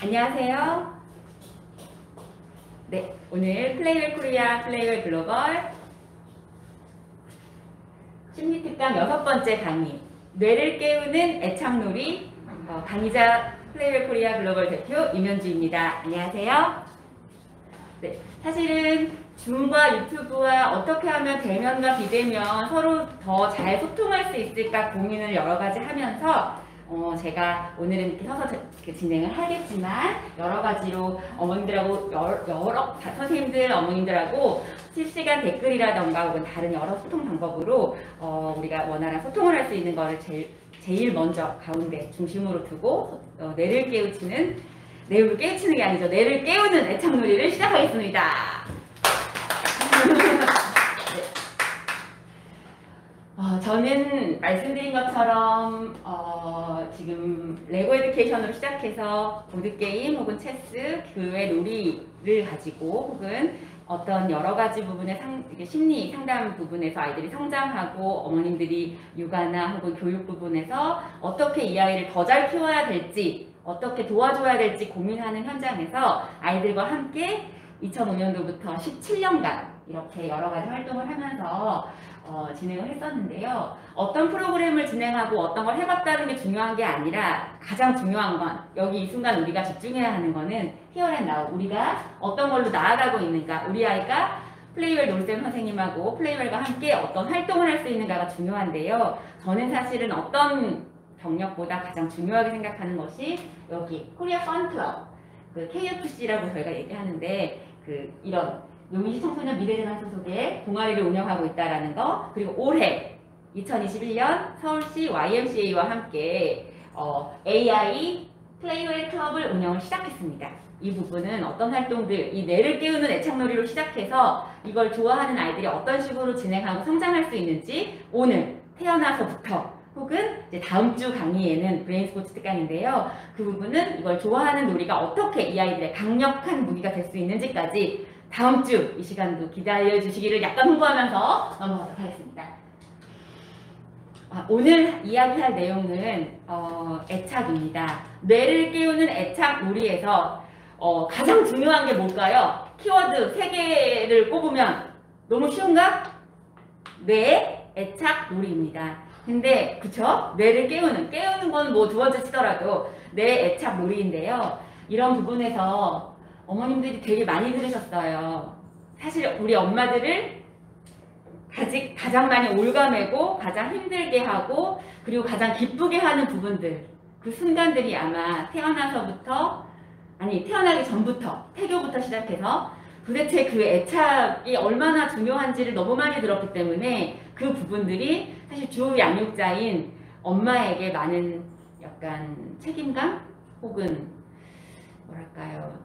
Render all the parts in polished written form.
안녕하세요. 네, 오늘 플레이웰 코리아, 플레이웰 글로벌 심리특강 6번째 강의, 뇌를 깨우는 애착놀이, 강의자 플레이웰 코리아 글로벌 대표 임현주입니다. 안녕하세요. 네, 사실은 줌과 유튜브와 어떻게 하면 대면과 비대면 서로 더 잘 소통할 수 있을까 고민을 여러 가지 하면서 제가 오늘은 이렇게 서서 진행을 하겠지만 여러 가지로 어머님들하고 여러 선생님들 어머님들하고 실시간 댓글이라던가 혹은 다른 여러 소통 방법으로 우리가 원활한 소통을 할 수 있는 거를 제일 먼저 가운데 중심으로 두고 뇌를 깨우치는 게 아니죠. 뇌를 깨우는 애착놀이를 시작하겠습니다. 저는 말씀드린 것처럼 지금 레고 에듀케이션으로 시작해서 보드게임 혹은 체스, 그 외 놀이를 가지고 혹은 어떤 여러 가지 부분의 심리 상담 부분에서 아이들이 성장하고 어머님들이 육아나 혹은 교육 부분에서 어떻게 이 아이를 더 잘 키워야 될지 어떻게 도와줘야 될지 고민하는 현장에서 아이들과 함께 2005년도부터 17년간 이렇게 여러 가지 활동을 하면서 진행을 했었는데요. 어떤 프로그램을 진행하고 어떤 걸 해봤다는 게 중요한 게 아니라 가장 중요한 건 여기 이 순간 우리가 집중해야 하는 거는 Here and Now, 우리가 어떤 걸로 나아가고 있는가, 우리 아이가 플레이웰 놀쌤 선생님하고 플레이웰과 함께 어떤 활동을 할 수 있는가가 중요한데요. 저는 사실은 어떤 경력보다 가장 중요하게 생각하는 것이 여기 코리아 펀클럽, 그 KFC라고 저희가 얘기하는데 이런 노민시 청소년 미래재단 소속의 동아리를 운영하고 있다는 거, 그리고 올해 2021년 서울시 YMCA와 함께 AI 플레이웰 클럽을 운영을 시작했습니다. 이 부분은 어떤 활동들, 이 뇌를 깨우는 애착놀이로 시작해서 이걸 좋아하는 아이들이 어떤 식으로 진행하고 성장할 수 있는지 오늘 태어나서부터 혹은 이제 다음 주 강의에는 브레인 스포츠 특강인데요. 그 부분은 이걸 좋아하는 놀이가 어떻게 이 아이들의 강력한 무기가 될 수 있는지까지 다음 주 이 시간도 기다려 주시기를 약간 홍보하면서 넘어가도록 하겠습니다. 오늘 이야기할 내용은 애착입니다. 뇌를 깨우는 애착 놀이에서 가장 중요한 게 뭘까요? 키워드 3개를 꼽으면 너무 쉬운가? 뇌, 애착 놀이입니다. 근데 그쵸? 뇌를 깨우는 건 뭐 두 번째 치더라도 뇌 애착 놀이인데요. 이런 부분에서 어머님들이 되게 많이 들으셨어요. 사실 우리 엄마들을 가장 많이 올가매고 가장 힘들게 하고 그리고 가장 기쁘게 하는 부분들, 그 순간들이 아마 태어나기 전부터 태교부터 시작해서 도대체 그 애착이 얼마나 중요한지를 너무 많이 들었기 때문에 그 부분들이 사실 주 양육자인 엄마에게 많은 약간 책임감 혹은 뭐랄까요,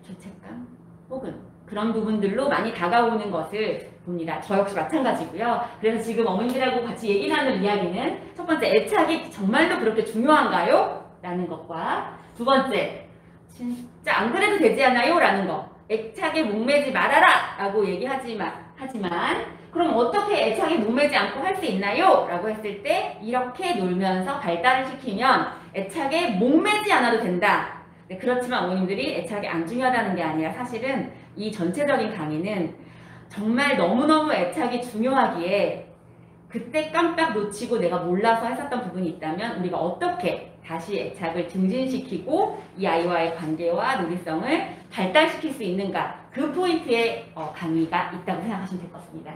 죄책감 혹은 그런 부분들로 많이 다가오는 것을 봅니다. 저 역시 마찬가지고요. 그래서 지금 어머님들하고 같이 얘기 나눌 이야기는 첫 번째, 애착이 정말로 그렇게 중요한가요? 라는 것과 두 번째, 진짜 안 그래도 되지 않아요? 라는 것. 애착에 목매지 말아라! 라고 얘기하지만 그럼 어떻게 애착에 목매지 않고 할 수 있나요? 라고 했을 때 이렇게 놀면서 발달을 시키면 애착에 목매지 않아도 된다. 네, 그렇지만 어머님들이 애착이 안 중요하다는 게 아니라 사실은 이 전체적인 강의는 정말 너무너무 애착이 중요하기에 그때 깜빡 놓치고 내가 몰라서 했었던 부분이 있다면 우리가 어떻게 다시 애착을 증진시키고 이 아이와의 관계와 놀이성을 발달시킬 수 있는가, 그 포인트에 강의가 있다고 생각하시면 될 것 같습니다.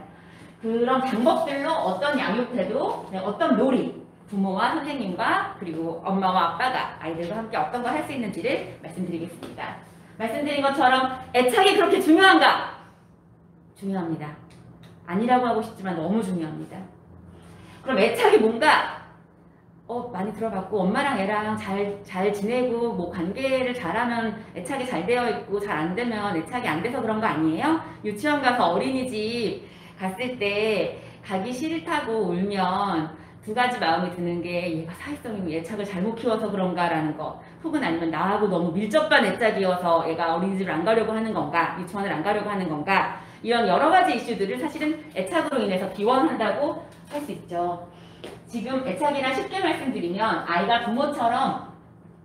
그런 방법들로 어떤 양육태도, 어떤 놀이, 부모와 선생님과 그리고 엄마와 아빠가 아이들과 함께 어떤 걸 할 수 있는지를 말씀드리겠습니다. 말씀드린 것처럼 애착이 그렇게 중요한가? 중요합니다. 아니라고 하고 싶지만 너무 중요합니다. 그럼 애착이 뭔가? 많이 들어봤고 엄마랑 애랑 잘 지내고 뭐 관계를 잘하면 애착이 잘 되어 있고 잘 안 되면 애착이 안 돼서 그런 거 아니에요? 유치원 가서 어린이집 갔을 때 가기 싫다고 울면 두 가지 마음이 드는 게 얘가 사회성이고 애착을 잘못 키워서 그런가라는 거, 혹은 아니면 나하고 너무 밀접한 애착이어서 얘가 어린이집을 안 가려고 하는 건가, 유치원을 안 가려고 하는 건가, 이런 여러 가지 이슈들을 사실은 애착으로 인해서 비원한다고 할 수 있죠. 지금 애착이란 쉽게 말씀드리면 아이가 부모처럼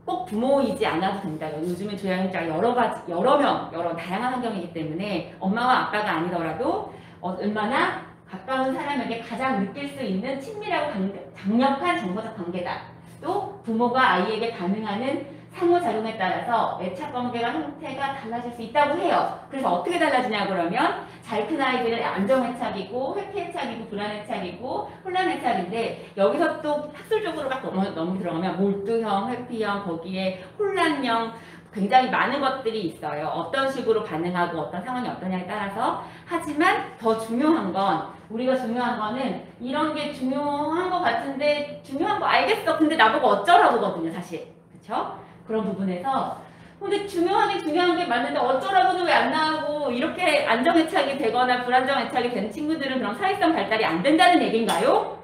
꼭 부모이지 않아도 된다. 요즘은 조양육자가 여러 다양한 환경이기 때문에 엄마와 아빠가 아니더라도 얼마나 가까운 사람에게 가장 느낄 수 있는 친밀하고 강력한 정서적 관계다. 또 부모가 아이에게 반응하는 상호작용에 따라서 애착 관계가 형태가 달라질 수 있다고 해요. 그래서 어떻게 달라지냐 그러면 잘 큰 아이들은 안정애착이고 회피애착이고 불안애착이고 혼란애착인데 여기서 또 학술적으로 막 너무 들어가면 몰두형, 회피형, 거기에 혼란형 굉장히 많은 것들이 있어요. 어떤 식으로 반응하고 어떤 상황이 어떠냐에 따라서. 하지만 더 중요한 건 우리가 중요한 거는 이런 게 중요한 것 같은데 중요한 거 알겠어. 근데 나보고 어쩌라고거든요, 사실. 그렇죠? 그런 부분에서 근데 중요한 게 맞는데 어쩌라고는 왜 안 나오고 이렇게 안정애착이 되거나 불안정애착이 된 친구들은 그럼 사회성 발달이 안 된다는 얘기인가요?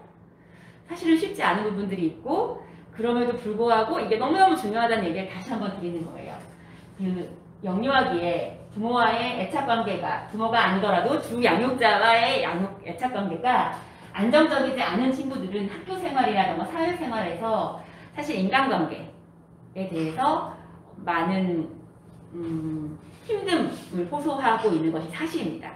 사실은 쉽지 않은 부분들이 있고 그럼에도 불구하고 이게 너무너무 중요하다는 얘기를 다시 한번 드리는 거예요. 그 영유아기에 부모와의 애착관계가 부모가 아니더라도 주 양육자와의 애착관계가 안정적이지 않은 친구들은 학교 생활이라던가 사회생활에서 사실 인간관계에 대해서 많은 힘듦을 호소하고 있는 것이 사실입니다.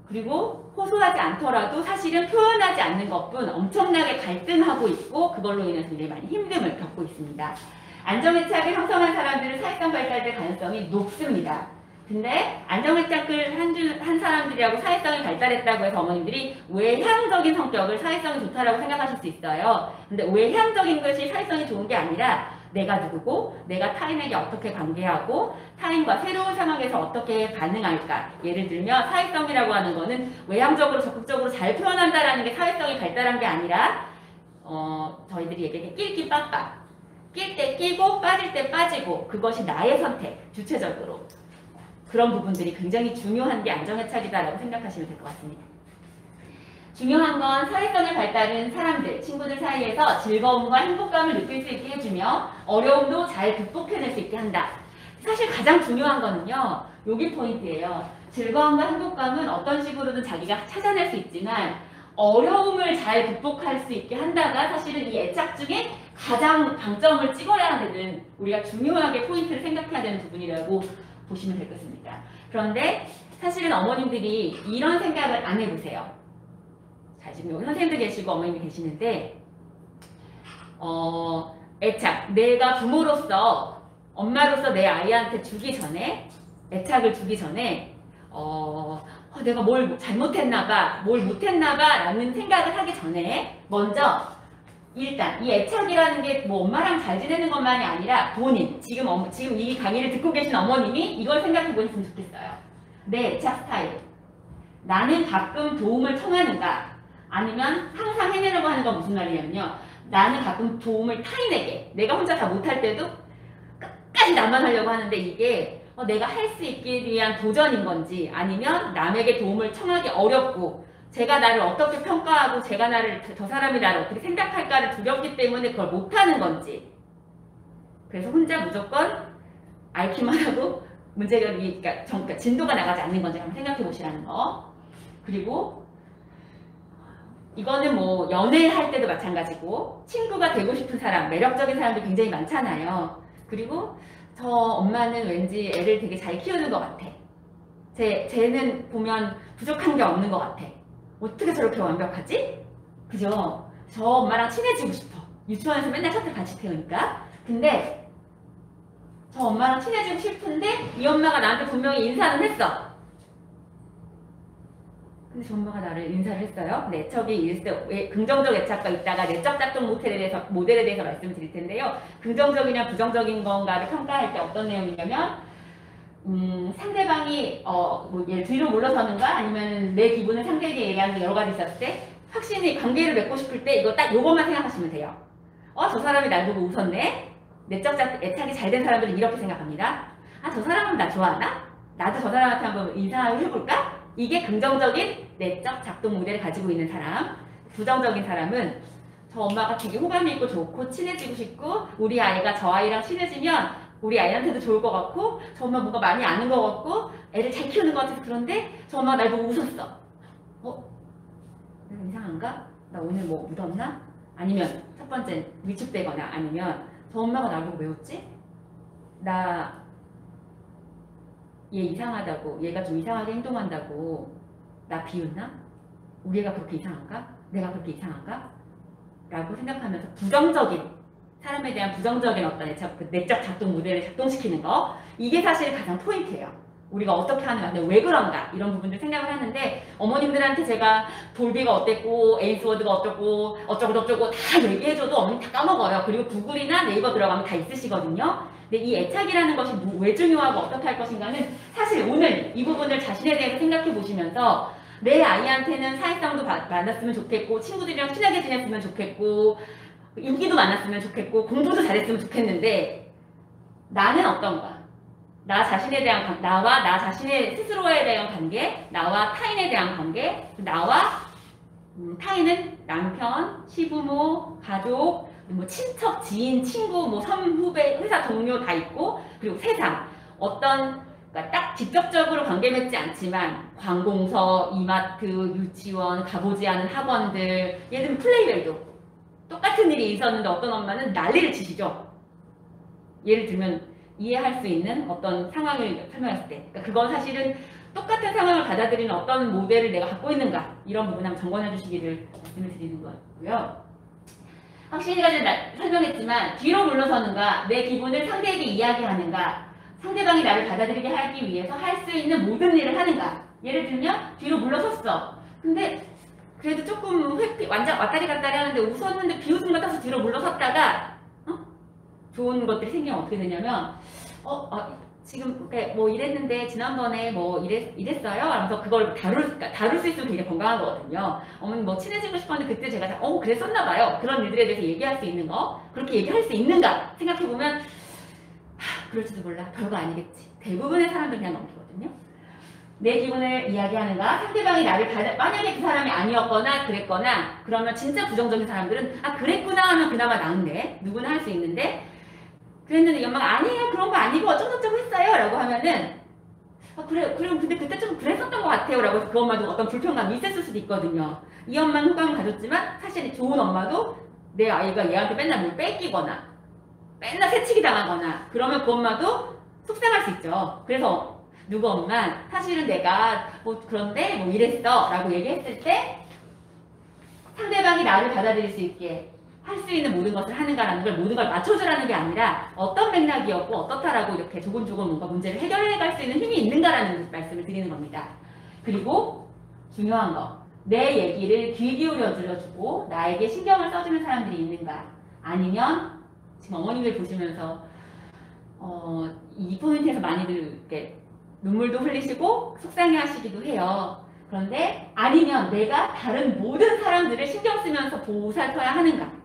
그리고 호소하지 않더라도 사실은 표현하지 않는 것뿐 엄청나게 갈등하고 있고 그걸로 인해서 굉장히 많이 힘듦을 겪고 있습니다. 안정애착을 형성한 사람들은 사회성 발달될 가능성이 높습니다. 근데 안정애착을 한 사람들이라고 사회성이 발달했다고 해서 어머님들이 외향적인 성격을 사회성이 좋다라고 생각하실 수 있어요. 근데 외향적인 것이 사회성이 좋은 게 아니라 내가 누구고 내가 타인에게 어떻게 관계하고 타인과 새로운 상황에서 어떻게 반응할까. 예를 들면 사회성이라고 하는 거는 외향적으로 적극적으로 잘 표현한다라는 게 사회성이 발달한 게 아니라 저희들이 얘기하는 낄끼 빠빠. 낄 때 끼고 빠질 때 빠지고 그것이 나의 선택, 주체적으로. 그런 부분들이 굉장히 중요한 게 안정애착이다라고 생각하시면 될 것 같습니다. 중요한 건 사회성을 발달한 사람들, 친구들 사이에서 즐거움과 행복감을 느낄 수 있게 해주며 어려움도 잘 극복해낼 수 있게 한다. 사실 가장 중요한 거는요. 여기 포인트예요. 즐거움과 행복감은 어떤 식으로든 자기가 찾아낼 수 있지만 어려움을 잘 극복할 수 있게 한다가 사실은 이 애착 중에 가장 방점을 찍어야 하는 우리가 중요하게 포인트를 생각해야 되는 부분이라고 보시면 되겠습니다. 그런데 사실은 어머님들이 이런 생각을 안 해보세요. 자, 지금 여기 선생님도 계시고 어머님이 계시는데 애착, 내가 부모로서 엄마로서 내 아이한테 주기 전에 애착을 주기 전에 내가 뭘 잘못했나봐, 뭘 못했나봐 라는 생각을 하기 전에 먼저 일단 이 애착이라는 게 뭐 엄마랑 잘 지내는 것만이 아니라 본인, 지금 이 강의를 듣고 계신 어머님이 이걸 생각해 보셨으면 좋겠어요. 내 애착 스타일. 나는 가끔 도움을 청하는가 아니면 항상 해내려고 하는 건 무슨 말이냐면요. 나는 가끔 도움을 타인에게 내가 혼자 다 못할 때도 끝까지 나만 하려고 하는데 이게 내가 할 수 있기 위한 도전인 건지 아니면 남에게 도움을 청하기 어렵고 제가 나를 어떻게 평가하고 저 사람이 나를 어떻게 생각할까를 두렵기 때문에 그걸 못하는 건지. 그래서 혼자 무조건 앓기만 하고 문제결이 그러니까 진도가 나가지 않는 건지 한번 생각해 보시라는 거. 그리고 이거는 뭐 연애할 때도 마찬가지고 친구가 되고 싶은 사람, 매력적인 사람도 굉장히 많잖아요. 그리고 저 엄마는 왠지 애를 되게 잘 키우는 것 같아. 쟤는 보면 부족한 게 없는 것 같아. 어떻게 저렇게 완벽하지? 그죠? 저 엄마랑 친해지고 싶어. 유치원에서 맨날 셔틀 같이 태우니까. 근데 저 엄마랑 친해지고 싶은데 이 엄마가 나한테 분명히 인사는 했어. 근데 저 엄마가 나를 인사를 했어요. 네, 애착이 있을 때 긍정적 애착과 있다가 내적 작동 모델에 대해서 말씀을 드릴 텐데요. 긍정적이냐 부정적인 건가를 평가할 때 어떤 내용이냐면 상대방이 뒤로 물러서는가 아니면 내 기분을 상대에게 얘기하는 게 여러 가지 있었을 때 확실히 관계를 맺고 싶을 때 이거 딱 요것만 생각하시면 돼요. 저 사람이 날 보고 웃었네. 내적 애착이 잘 된 사람들은 이렇게 생각합니다. 저 사람은 나 좋아하나? 나도 저 사람한테 한번 인사를 해볼까? 이게 긍정적인 내적 작동 모델을 가지고 있는 사람. 부정적인 사람은 저 엄마가 되게 호감이 있고 좋고 친해지고 싶고 우리 아이가 저 아이랑 친해지면 우리 아이한테도 좋을 것 같고 저 엄마 뭔가 많이 아는 것 같고 애를 잘 키우는 것 같아서 그런데 저 엄마가 날 보고 웃었어. 내가 이상한가? 나 오늘 뭐 묻었나? 아니면 첫 번째 위축되거나 아니면 저 엄마가 나보고 왜 웃지? 나 얘 이상하다고, 얘가 좀 이상하게 행동한다고 나 비웃나? 우리 애가 그렇게 이상한가? 내가 그렇게 이상한가? 라고 생각하면서 부정적인, 사람에 대한 부정적인 어떤 내적 작동 모델을 작동시키는 거, 이게 사실 가장 포인트예요. 우리가 어떻게 하는가, 왜 그런가, 이런 부분들 생각을 하는데, 어머님들한테 제가 돌비가 어땠고 에이스워드가 어쩌고 어쩌고 다 얘기해줘도 어머니 다 까먹어요. 그리고 구글이나 네이버 들어가면 다 있으시거든요. 근데 이 애착이라는 것이 왜 중요하고 어떻게 할 것인가는 사실 오늘 이 부분을 자신에 대해서 생각해 보시면서, 내 아이한테는 사회성도 많았으면 좋겠고, 친구들이랑 친하게 지냈으면 좋겠고, 인기도 많았으면 좋겠고, 공부도 잘했으면 좋겠는데, 나는 어떤가? 나 자신에 대한 나와 나 자신의 스스로에 대한 관계, 나와 타인에 대한 관계, 나와 타인은 남편, 시부모, 가족, 뭐 친척, 지인, 친구, 뭐 선후배, 회사 동료 다 있고, 그리고 세상 어떤, 그러니까 딱 직접적으로 관계 맺지 않지만 관공서, 이마트, 유치원, 가보지 않은 학원들, 예를 들면 플레이벨도 똑같은 일이 있었는데 어떤 엄마는 난리를 치시죠. 예를 들면 이해할 수 있는 어떤 상황을 설명했을 때, 그러니까 그건 사실은 똑같은 상황을 받아들이는 어떤 모델을 내가 갖고 있는가, 이런 부분 한번 점검해 주시기를 말씀을 드리는 거고요. 확실히 설명했지만 뒤로 물러서는가, 내 기분을 상대에게 이야기하는가, 상대방이 나를 받아들이게 하기 위해서 할 수 있는 모든 일을 하는가. 예를 들면 뒤로 물러섰어. 근데 그래도 조금 완전 왔다리 갔다리 하는데 웃었는데 비웃음 같아서 뒤로 물러섰다가 좋은 것들이 생기면 어떻게 되냐면 지금 뭐 이랬는데 지난번에 뭐 이랬어요? 하면서 그걸 다룰 수 있으면 되게 건강하거든요. 어머니 뭐 친해지고 싶었는데 그때 제가 그랬었나 봐요. 그런 일들에 대해서 얘기할 수 있는 거, 그렇게 얘기할 수 있는가 생각해보면 그럴지도 몰라, 별거 아니겠지. 대부분의 사람들은 그냥 넘기거든요. 내 기분을 이야기하는가, 상대방이 나를 만약에 그 사람이 아니었거나 그랬거나 그러면 진짜 부정적인 사람들은 그랬구나 하면 그나마 나은데, 누구나 할 수 있는데, 그랬는데 엄마가 아니에요, 그런 거 아니고 어쩌고저쩌고 했어요 라고 하면은 그래 근데 그때 좀 그랬었던 것 같아요 라고 해서 그 엄마도 어떤 불편감이 있었을 수도 있거든요. 이 엄마는 호감을 가졌지만 사실 좋은 엄마도 내 아이가 얘한테 맨날 뭘 뺏기거나 맨날 새치기 당하거나 그러면 그 엄마도 속상할 수 있죠. 그래서 누구 엄마 사실은 내가 뭐 그런데 뭐 이랬어 라고 얘기했을 때 상대방이 나를 받아들일 수 있게 할 수 있는 모든 것을 하는가라는 걸, 모든 걸 맞춰주라는 게 아니라 어떤 맥락이었고 어떻다라고 이렇게 조금조금 뭔가 문제를 해결해 갈 수 있는 힘이 있는가라는 말씀을 드리는 겁니다. 그리고 중요한 거, 내 얘기를 귀 기울여 들어주고 나에게 신경을 써주는 사람들이 있는가, 아니면 지금 어머님들 보시면서 이 포인트에서 많이들 이렇게 눈물도 흘리시고 속상해 하시기도 해요. 그런데 아니면 내가 다른 모든 사람들을 신경 쓰면서 보살펴야 하는가,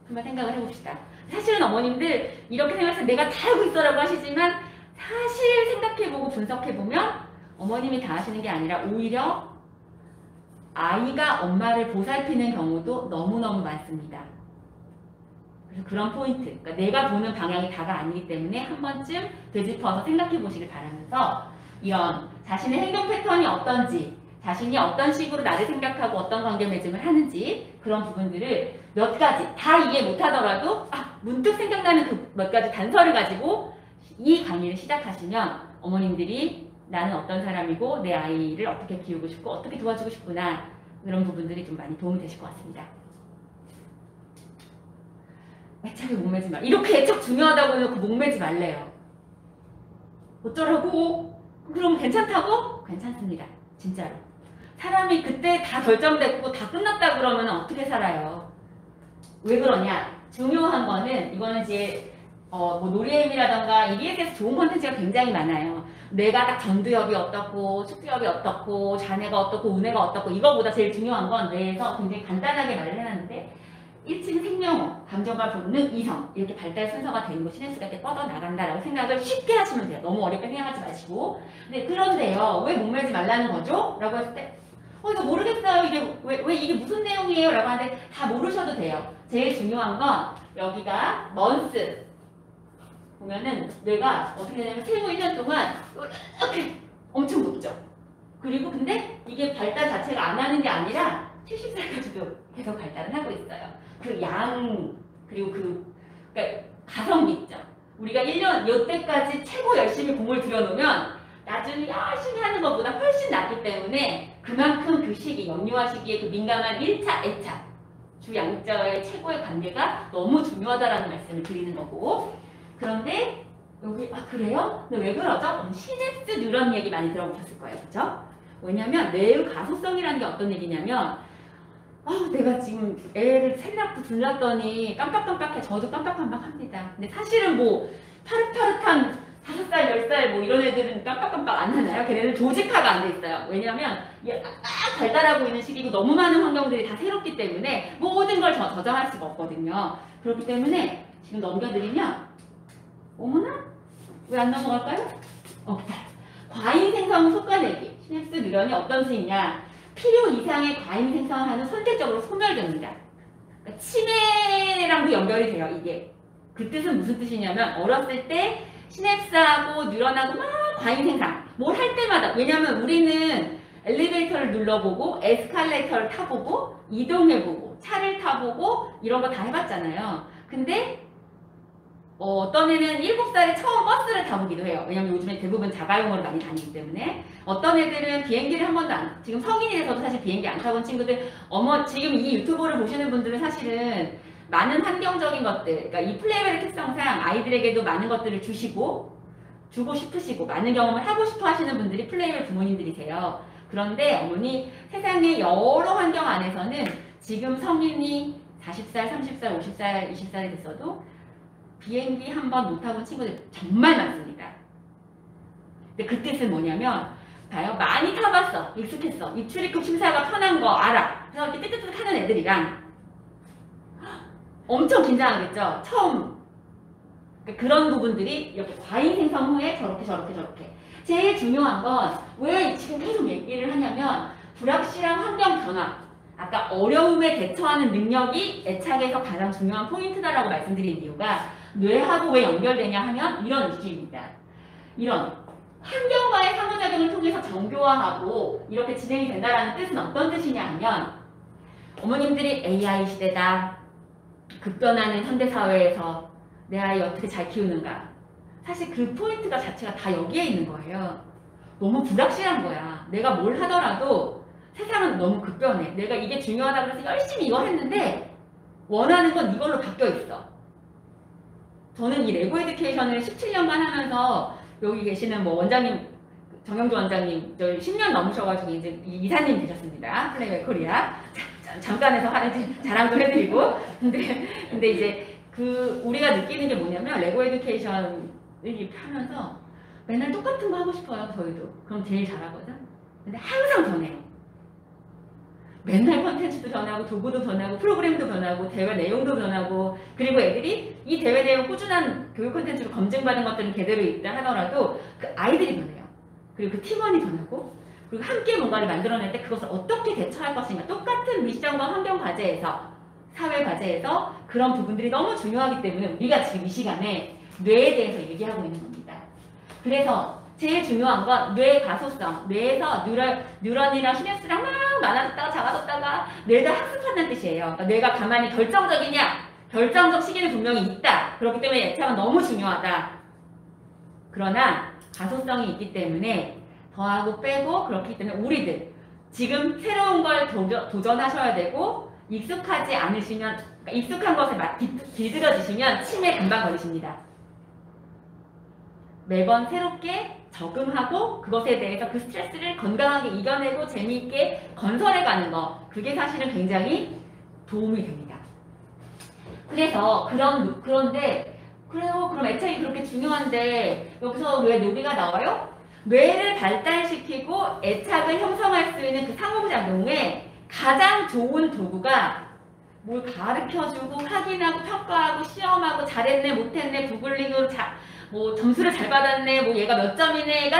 한번 생각을 해봅시다. 사실은 어머님들 이렇게 생각해서 내가 다 알고 있어라고 하시지만 사실 생각해보고 분석해보면 어머님이 다 하시는 게 아니라 오히려 아이가 엄마를 보살피는 경우도 너무너무 많습니다. 그래서 그런 포인트, 그러니까 내가 보는 방향이 다가 아니기 때문에 한 번쯤 되짚어서 생각해보시길 바라면서 이런 자신의 행동 패턴이 어떤지, 자신이 어떤 식으로 나를 생각하고 어떤 관계 맺음을 하는지 그런 부분들을 몇 가지 다 이해 못하더라도 문득 생각나는 그 몇 가지 단서를 가지고 이 강의를 시작하시면 어머님들이 나는 어떤 사람이고 내 아이를 어떻게 키우고 싶고 어떻게 도와주고 싶구나, 그런 부분들이 좀 많이 도움이 되실 것 같습니다. 애착에 목매지 마. 이렇게 애착 중요하다고 해놓고 목매지 말래요. 어쩌라고? 그럼 괜찮다고? 괜찮습니다. 진짜로. 사람이 그때 다 결정됐고 다 끝났다 그러면 어떻게 살아요? 왜 그러냐? 중요한 거는, 이거는 이제 뭐 놀이엠이라던가 EBS에서 좋은 콘텐츠가 굉장히 많아요. 내가 딱 전두엽이 어떻고 축두엽이 어떻고 자네가 어떻고 우네가 어떻고, 이거보다 제일 중요한 건 뇌에서 굉장히 간단하게 말을 해놨는데 1층 생명호, 감정과 본능, 이성, 이렇게 발달 순서가 되는 거 시내수가 이렇게 뻗어나간다라고 생각을 쉽게 하시면 돼요. 너무 어렵게 생각하지 마시고. 근데 그런데요, 왜 목매지 말라는 거죠? 라고 했을 때 이거 모르겠어요. 이게 왜 이게 무슨 내용이에요? 라고 하는데 다 모르셔도 돼요. 제일 중요한 건 여기가 먼스 보면은 뇌가 어떻게 되냐면 생후 1년 동안 이렇게 엄청 높죠. 그리고 근데 이게 발달 자체가 안 하는 게 아니라 70살까지도 계속 발달을 하고 있어요. 그 양, 그리고 그러니까 가성비 있죠. 우리가 1년 요때까지 최고 열심히 공을 들여놓으면 나중에 열심히 하는 것보다 훨씬 낫기 때문에 그만큼 그 시기, 영유아 시기에 그 민감한 1차, 애착, 주 양육자와의 최고의 관계가 너무 중요하다라는 말씀을 드리는 거고, 그런데 여기 그래요? 근데 왜 그러죠? 시냅스 뉴런 얘기 많이 들어보셨을 거예요. 그죠? 왜냐면 뇌의 가소성이라는 게 어떤 얘기냐면 내가 지금 애를 셋 둘났더니 깜빡깜빡해. 저도 깜빡깜빡합니다. 근데 사실은 뭐 파릇파릇한 5살, 10살 뭐 이런 애들은 깜빡깜빡 안 하나요? 걔네는 조직화가 안 돼 있어요. 왜냐면 발달하고 있는 시기고 너무 많은 환경들이 다 새롭기 때문에 모든 걸 저장할 수가 없거든요. 그렇기 때문에 지금 넘겨드리면 어머나? 왜 안 넘어갈까요? 과잉 생성 솎아내기. 시냅스 뉴런이 어떤 수있냐? 필요 이상의 과잉 생성을 하는 선택적으로 소멸됩니다. 그러니까 치매랑도 연결이 돼요. 이게 그 뜻은 무슨 뜻이냐면 어렸을 때 시냅스하고 뉴런하고 막 과잉 생산 뭘 할 때마다, 왜냐면 우리는 엘리베이터를 눌러보고 에스컬레이터를 타보고 이동해보고 차를 타보고 이런 거 다 해봤잖아요. 근데 어떤 애는 7살에 처음 버스를 타보기도 해요. 왜냐면 요즘에 대부분 자가용으로 많이 다니기 때문에. 어떤 애들은 비행기를 한 번도 지금 성인이 돼서도 사실 비행기 안 타본 친구들, 지금 이 유튜브를 보시는 분들은 사실은 많은 환경적인 것들, 그러니까 이 플레이벨의 특성상 아이들에게도 많은 것들을 주고 싶으시고 많은 경험을 하고 싶어 하시는 분들이 플레이벨 부모님들이세요. 그런데 어머니, 세상의 여러 환경 안에서는 지금 성인이 40살, 30살, 50살, 20살이 됐어도 비행기 한 번 못 타본 친구들 정말 많습니다. 근데 그 뜻은 뭐냐면, 봐요. 많이 타봤어. 익숙했어. 이 출입국 심사가 편한 거 알아. 그래서 이렇게 뜨뜻뜨뜻 하는 애들이랑 엄청 긴장하겠죠. 처음. 그러니까 그런 부분들이 이렇게 과잉 생성 후에 저렇게. 제일 중요한 건 왜 지금 계속 얘기를 하냐면 불확실한 환경 변화. 아까 어려움에 대처하는 능력이 애착에서 가장 중요한 포인트다라고 말씀드린 이유가 뇌하고 왜 연결되냐 하면 이런 이슈입니다. 이런 환경과의 상호작용을 통해서 정교화하고 이렇게 진행이 된다는 뜻은 어떤 뜻이냐 하면 어머님들이 AI 시대다. 급변하는 현대사회에서 내 아이 어떻게 잘 키우는가. 사실 그 포인트가 자체가 다 여기에 있는 거예요. 너무 불확실한 거야. 내가 뭘 하더라도 세상은 너무 급변해. 내가 이게 중요하다고 해서 열심히 이거 했는데 원하는 건 이걸로 바뀌어 있어. 저는 이 레고 에듀케이션을 17년간 하면서 여기 계시는 뭐 원장님, 정영주 원장님, 저희 10년 넘으셔가지고 이제 이사님 되셨습니다. 플레이벨 코리아. 잠깐에서 하는 자랑도 해드리고. 근데 이제 우리가 느끼는 게 뭐냐면 레고 에듀케이션을 이렇게 하면서 맨날 똑같은 거 하고 싶어요, 저희도. 그럼 제일 잘하거든. 근데 항상 변해요. 맨날 컨텐츠도 변하고 도구도 변하고 프로그램도 변하고 대회 내용도 변하고, 그리고 애들이 이 대회 내용 꾸준한 교육 컨텐츠로 검증받은 것들은 제대로 있다 하더라도 그 아이들이 변해요. 그리고 그 팀원이 변하고, 그리고 함께 뭔가를 만들어낼 때 그것을 어떻게 대처할 것인가. 똑같은 미션과 환경 과제에서, 사회 과제에서 그런 부분들이 너무 중요하기 때문에 우리가 지금 이 시간에 뇌에 대해서 얘기하고 있는 겁니다. 그래서 제일 중요한 건 뇌의 가소성. 뇌에서 뉴런이랑 시냅스랑 막 많아졌다가 작아졌다가 뇌를 학습한다는 뜻이에요. 그러니까 뇌가 가만히 결정적이냐? 결정적 시기는 분명히 있다. 그렇기 때문에 애착은 너무 중요하다. 그러나 가소성이 있기 때문에 더하고 빼고, 그렇기 때문에 우리들 지금 새로운 걸 도전하셔야 되고, 익숙하지 않으시면, 그러니까 익숙한 것에 길들여지시면 치매 금방 걸리십니다. 매번 새롭게 적응하고 그것에 대해서 그 스트레스를 건강하게 이겨내고 재미있게 건설해가는 거, 그게 사실은 굉장히 도움이 됩니다. 그래서 그런데 그래요. 그럼 애착이 그렇게 중요한데 여기서 왜 뇌가 나와요? 뇌를 발달시키고 애착을 형성할 수 있는 그 상호작용에 가장 좋은 도구가 뭘 가르쳐주고 확인하고 평가하고 시험하고 잘했네 못했네 구글링으로 뭐 점수를 잘 받았네, 뭐 얘가 몇 점이네가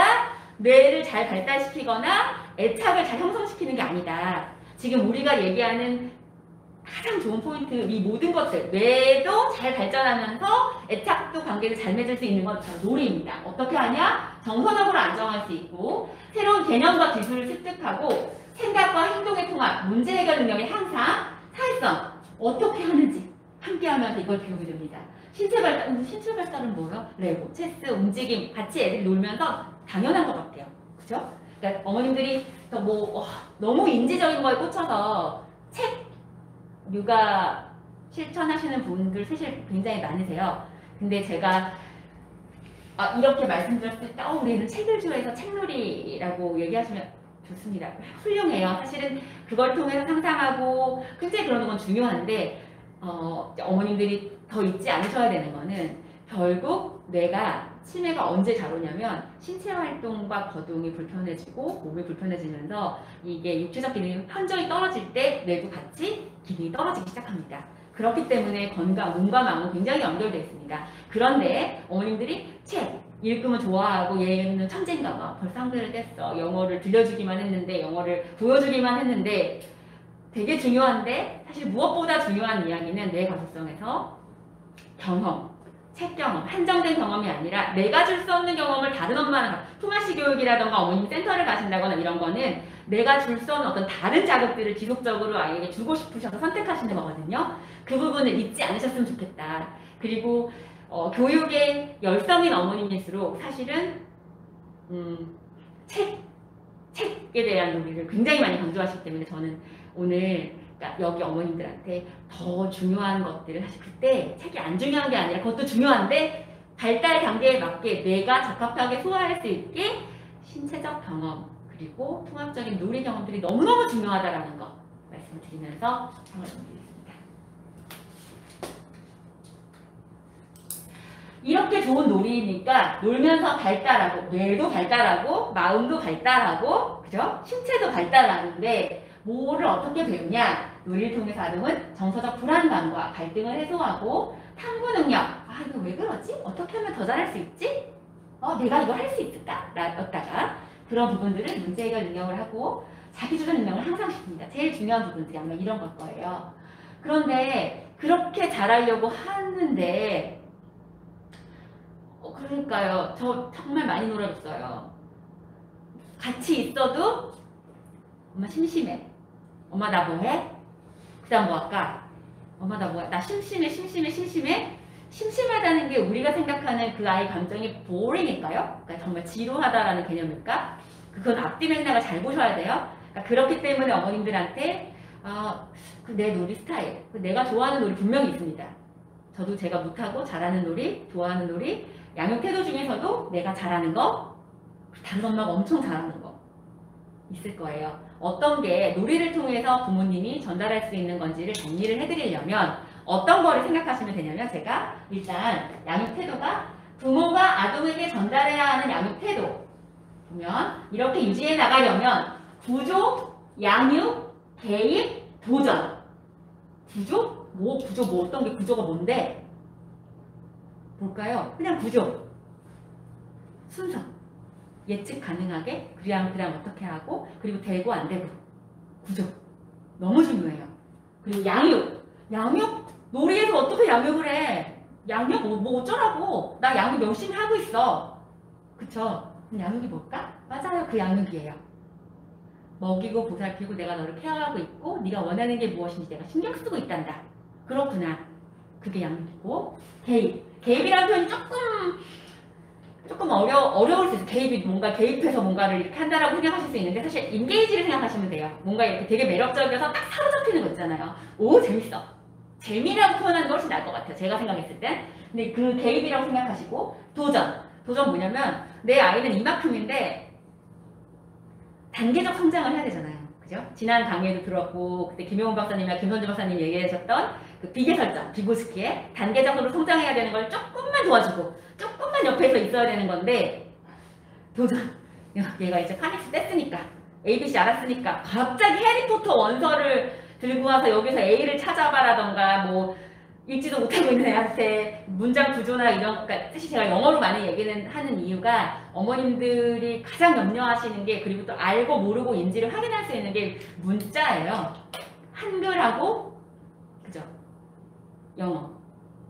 뇌를 잘 발달시키거나 애착을 잘 형성시키는 게 아니다. 지금 우리가 얘기하는 가장 좋은 포인트, 이 모든 것들, 뇌도 잘 발전하면서 애착도 관계를 잘 맺을 수 있는 건 놀이입니다. 어떻게 하냐? 정서적으로 안정할 수 있고 새로운 개념과 기술을 습득하고 생각과 행동의 통합, 문제 해결 능력의 향상, 사회성 어떻게 하는지 함께하면서 이걸 배우게 됩니다. 신체 발달, 신체 발달은 뭐요? 레고, 체스, 움직임, 같이 애들이 놀면서 당연한 것 같아요. 그죠? 그러니까 어머님들이 너무 인지적인 거에 꽂혀서 책, 육아 실천하시는 분들 사실 굉장히 많으세요. 근데 제가 이렇게 말씀드렸을 때 우리는 책을 좋아해서 책놀이라고 얘기하시면 좋습니다. 훌륭해요. 사실은 그걸 통해서 상상하고 굉장히 그러는 건 중요한데 어머님들이 더 잊지 않으셔야 되는 거는 결국 뇌가 치매가 언제 잘 오냐면 신체 활동과 거동이 불편해지고 몸이 불편해지면서 이게 육체적 기능이 현저히 떨어질 때 뇌도 같이 기능이 떨어지기 시작합니다. 그렇기 때문에 건강, 몸과 마음은 굉장히 연결되어 있습니다. 그런데 어머님들이 책 읽으면 좋아하고 얘는 천재인가 봐. 벌써 한글을 뗐어. 영어를 들려주기만 했는데 영어를 보여주기만 했는데 되게 중요한데 사실 무엇보다 중요한 이야기는 뇌 가독성에서 경험, 책 경험, 한정된 경험이 아니라 내가 줄 수 없는 경험을 다른 엄마랑 품앗이 교육이라던가 어머님 센터를 가신다거나 이런 거는 내가 줄 수 없는 어떤 다른 자극들을 지속적으로 아이에게 주고 싶으셔서 선택하시는 거거든요. 그 부분을 잊지 않으셨으면 좋겠다. 그리고 교육에 열성인 어머님일수록 사실은 책에 대한 논리를 굉장히 많이 강조하시기 때문에 저는 오늘 여기 어머님들한테 더 중요한 것들을 사실 그때 책이 안 중요한 게 아니라 그것도 중요한데 발달 단계에 맞게 뇌가 적합하게 소화할 수 있게 신체적 경험 그리고 통합적인 놀이 경험들이 너무너무 중요하다라는 거 말씀드리면서 상을 넘기겠습니다. 이렇게 좋은 놀이니까 놀면서 발달하고 뇌도 발달하고 마음도 발달하고 그죠? 신체도 발달하는데 뭐를 어떻게 배우냐? 놀이를 통해서 아동은 정서적 불안감과 갈등을 해소하고 탐구 능력. 이거 왜 그러지? 어떻게 하면 더 잘할 수 있지? 내가 이거 할 수 있을까? 라였다가 그런 부분들을 문제 해결 능력을 하고 자기주도 능력을 향상시킵니다. 제일 중요한 부분들이 아마 이런 걸 거예요. 그런데 그렇게 잘하려고 하는데 그러니까요. 저 정말 많이 놀아줬어요. 같이 있어도 엄마 심심해. 엄마 나 뭐해? 그 다음 뭐 할까? 엄마 나 뭐해? 나 심심해. 심심하다는 게 우리가 생각하는 그 아이 감정이 boring일까요? 그러니까 정말 지루하다라는 개념일까? 그건 앞뒤 맥락을 잘 보셔야 돼요. 그러니까 그렇기 때문에 어머님들한테 내 놀이 스타일, 내가 좋아하는 놀이 분명히 있습니다. 저도 제가 못하고 잘하는 놀이, 좋아하는 놀이, 양육 태도 중에서도 내가 잘하는 거, 다른 엄마가 엄청 잘하는 거 있을 거예요. 어떤 게 놀이를 통해서 부모님이 전달할 수 있는 건지를 정리를 해드리려면 어떤 거를 생각하시면 되냐면 제가 일단 양육 태도가 부모가 아동에게 전달해야 하는 양육 태도 보면 이렇게 유지해 나가려면 구조, 양육, 개입, 도전. 구조? 구조 어떤 게 구조가 뭔데? 뭘까요? 그냥 구조. 순서. 예측 가능하게 그냥 어떻게 하고 그리고 되고 안 되고 구조 너무 중요해요. 그리고 양육 놀이에서 어떻게 양육을 해? 양육 뭐 어쩌라고? 나 양육 열심히 하고 있어. 그쵸? 그럼 양육이 뭘까? 맞아요, 그 양육이에요. 먹이고 보살피고 내가 너를 케어하고 있고 네가 원하는 게 무엇인지 내가 신경 쓰고 있단다. 그렇구나. 그게 양육이고 개입이라는 표현이 조금 어려울 수 있어요. 개입해서 뭔가를 이렇게 한다라고 생각하실 수 있는데 사실 인게이지를 생각하시면 돼요. 뭔가 이렇게 되게 매력적이어서 딱 사로잡히는 거 있잖아요. 오 재밌어. 재미라고 표현하는 게 훨씬 나을 것 같아요. 제가 생각했을 땐. 근데 그 개입이라고 생각하시고 도전 뭐냐면 내 아이는 이만큼인데 단계적 성장을 해야 되잖아요. 그죠? 지난 강의에도 들었고 그때 김용훈 박사님이나 김선주 박사님 얘기하셨던 그 비계 설정, 비고스키의 단계적으로 성장해야 되는 걸 조금만 도와주고 조금만 옆에서 있어야 되는 건데 도전. 얘가 이제 카닉스 뗐으니까 ABC 알았으니까 갑자기 해리포터 원서를 들고 와서 여기서 A를 찾아봐라던가 뭐 읽지도 못하고 있는 애한테 문장 구조나 이런 그러니까 사실 제가 영어로 많이 얘기는 하는 이유가 어머님들이 가장 염려하시는 게 그리고 또 알고 모르고 인지를 확인할 수 있는 게 문자예요. 한글하고 그죠? 영어.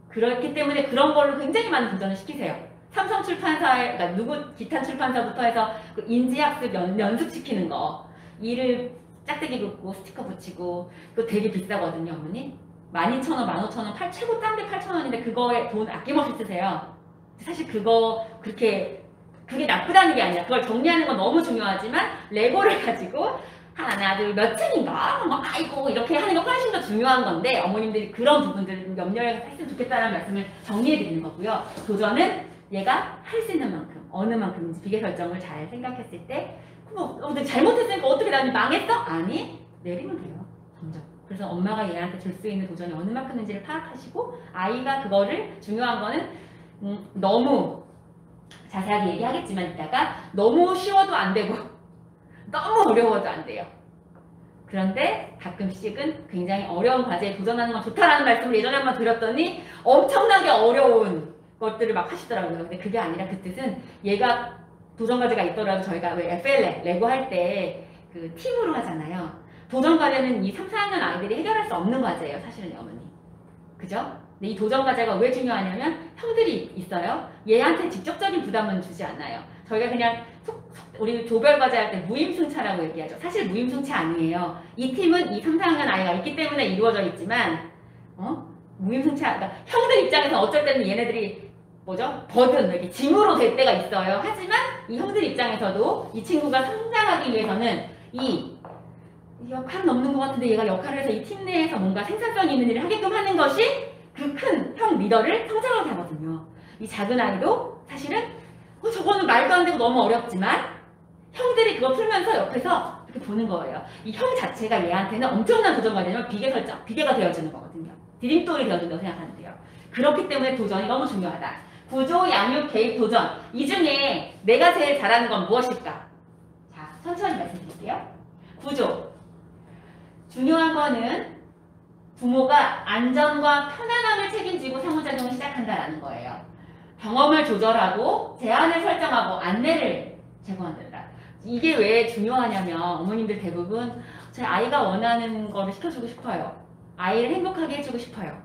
그렇기 때문에 그런 걸로 굉장히 많은 도전을 시키세요. 삼성출판사에 그러니까 기탄 출판사부터 해서 그 인지학습 연습시키는 거 일을 짝대기 긋고 스티커 붙이고 그거 되게 비싸거든요, 어머니. 12,000원, 15,000원, 최고 딴 데 8,000원인데 그거에 돈 아낌없이 쓰세요. 사실 그거 그게 나쁘다는 게 아니라 그걸 정리하는 건 너무 중요하지만 레고를 가지고 하나, 둘, 몇 층인가? 뭐, 아이고, 이렇게 하는 게 훨씬 더 중요한 건데, 어머님들이 그런 부분들을 염려해 했으면 좋겠다는 말씀을 정리해 드리는 거고요. 도전은 얘가 할 수 있는 만큼, 어느 만큼인지 비계 설정을 잘 생각했을 때, 근데 잘못했으니까 어떻게 나니 망했어? 아니, 내리면 돼요. 점점. 그래서 엄마가 얘한테 줄 수 있는 도전이 어느 만큼인지를 파악하시고, 아이가 그거를, 중요한 거는, 너무 자세하게 얘기하겠지만 이따가 너무 쉬워도 안 되고, 너무 어려워도 안 돼요. 그런데 가끔씩은 굉장히 어려운 과제에 도전하는 건 좋다라는 말씀을 예전에 한번 드렸더니 엄청나게 어려운 것들을 막 하시더라고요. 근데 그게 아니라 그 뜻은 얘가 도전 과제가 있더라도 저희가 왜 FLL, 레고 할 때 그 팀으로 하잖아요. 도전 과제는 이 3, 4학년 아이들이 해결할 수 없는 과제예요. 사실은 어머니. 그죠? 근데 이 도전 과제가 왜 중요하냐면 형들이 있어요. 얘한테 직접적인 부담은 주지 않아요. 저희가 그냥 우리 조별 과제 할 때 무임승차라고 얘기하죠. 사실 무임승차 아니에요. 이 팀은 이 3, 4학년 아이가 있기 때문에 이루어져 있지만 무임승차, 그러니까 형들 입장에서 어쩔 때는 얘네들이 뭐죠? 버든, 이렇게 짐으로 될 때가 있어요. 하지만 이 형들 입장에서도 이 친구가 성장하기 위해서는 이 역할은 없는 것 같은데 얘가 역할을 해서 이 팀 내에서 뭔가 생산성 있는 일을 하게끔 하는 것이 그 큰 형 리더를 성장하게 하거든요. 이 작은 아이도 사실은 저거는 말도 안 되고 너무 어렵지만 형들이 그거 풀면서 옆에서 이렇게 보는 거예요. 이 형 자체가 얘한테는 엄청난 도전이 되면 비계가 되어주는 거거든요. 디딤돌이 되어준다고 생각하면 돼요. 그렇기 때문에 도전이 너무 중요하다. 구조, 양육, 개입, 도전. 이 중에 내가 제일 잘하는 건 무엇일까? 자, 천천히 말씀드릴게요. 구조. 중요한 거는 부모가 안전과 편안함을 책임지고 상호작용을 시작한다라는 거예요. 경험을 조절하고 제한을 설정하고 안내를 제공한다. 이게 왜 중요하냐면 어머님들 대부분 제 아이가 원하는 거를 시켜주고 싶어요. 아이를 행복하게 해주고 싶어요.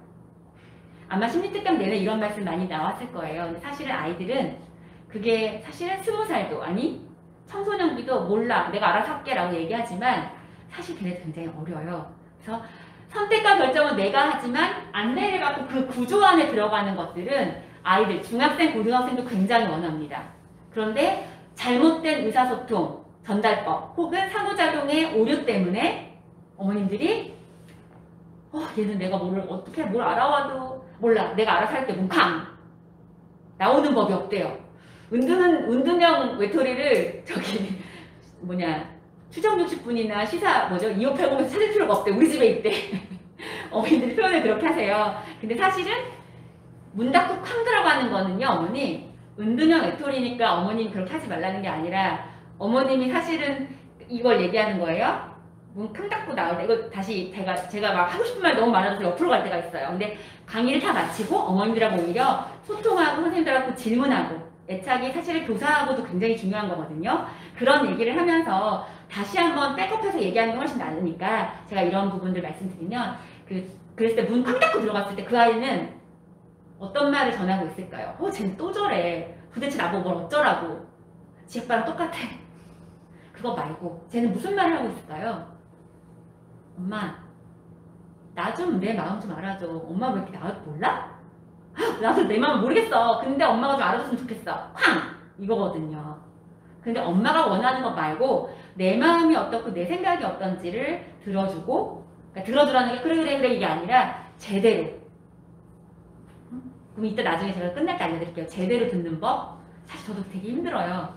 아마 심리특강 내내 이런 말씀 많이 나왔을 거예요. 근데 사실은 아이들은 그게 사실은 20살도 아니 청소년기도 몰라 내가 알아서 할게 라고 얘기하지만 사실 걔네도 굉장히 어려요. 그래서 선택과 결정은 내가 하지만 안내를 받고 그 구조 안에 들어가는 것들은 아이들, 중학생, 고등학생도 굉장히 원합니다. 그런데 잘못된 의사소통, 전달법 혹은 상호작용의 오류 때문에 어머님들이 얘는 내가 뭘 알아와도 몰라. 내가 알아서 할게 뭉캉 나오는 법이 없대요. 은둔형 외톨이를 추정 60분이나 시사 2580에서 찾을 필요가 없대. 우리 집에 있대. 어머님들이 표현을 그렇게 하세요. 근데 사실은 문 닫고 쾅 들어가는 거는요, 어머니 은둔형 외톨이니까 어머님 그렇게 하지 말라는 게 아니라 어머님이 사실은 이걸 얘기하는 거예요. 문 쾅 닫고 나올 때 이거 다시 제가 막 하고 싶은 말 너무 많아서 옆으로 갈 때가 있어요. 근데 강의를 다 마치고 어머님들하고 오히려 소통하고 선생님들하고 질문하고 애착이 사실은 교사하고도 굉장히 중요한 거거든요. 그런 얘기를 하면서 다시 한번 백업해서 얘기하는 게 훨씬 나으니까 제가 이런 부분들 말씀드리면 그랬을 때 문 쾅 닫고 들어갔을 때 그 아이는 어떤 말을 전하고 있을까요? 쟤는 또 저래. 도대체 나보고 뭘 어쩌라고. 지 아빠랑 똑같아. 그거 말고 쟤는 무슨 말을 하고 있을까요? 엄마, 나 좀 내 마음 좀 알아줘. 엄마 왜 이렇게 나 몰라? 나도 내 마음 모르겠어. 근데 엄마가 좀 알아줬으면 좋겠어. 쾅! 이거거든요. 근데 엄마가 원하는 것 말고 내 마음이 어떻고 내 생각이 어떤지를 들어주고, 그러니까 들어주라는 게 그래 이게 아니라 제대로. 그럼 이따 나중에 제가 끝날 때 알려드릴게요. 제대로 듣는 법. 사실 저도 되게 힘들어요.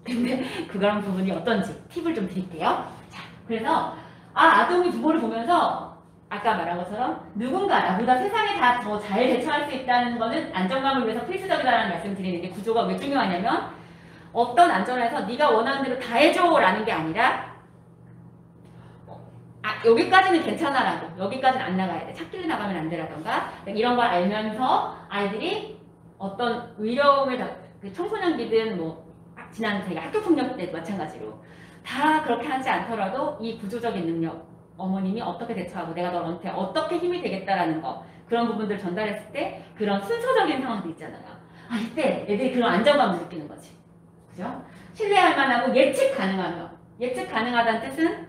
근데 그런 부분이 어떤지 팁을 좀 드릴게요. 자, 그래서 아동이 부모를 보면서 아까 말한 것처럼 누군가 나보다 세상에 다 더 잘 대처할 수 있다는 거는 안정감을 위해서 필수적이다라는 말씀을 드리는 게 구조가 왜 중요하냐면 어떤 안전에서 네가 원하는 대로 다 해줘라는 게 아니라 여기까지는 괜찮아라고 여기까지는 안 나가야 돼. 찾길래 나가면 안 되라던가 이런 걸 알면서 아이들이 어떤 의료움을 청소년기든 지난 저희가 학교 폭력 때도 마찬가지로 다 그렇게 하지 않더라도 이 구조적인 능력 어머님이 어떻게 대처하고 내가 너한테 어떻게 힘이 되겠다라는 거 그런 부분들을 전달했을 때 그런 순서적인 상황도 있잖아요. 이때 애들이 그런 안정감을 느끼는 거지. 그죠? 신뢰할 만하고 예측 가능하며 예측 가능하다는 뜻은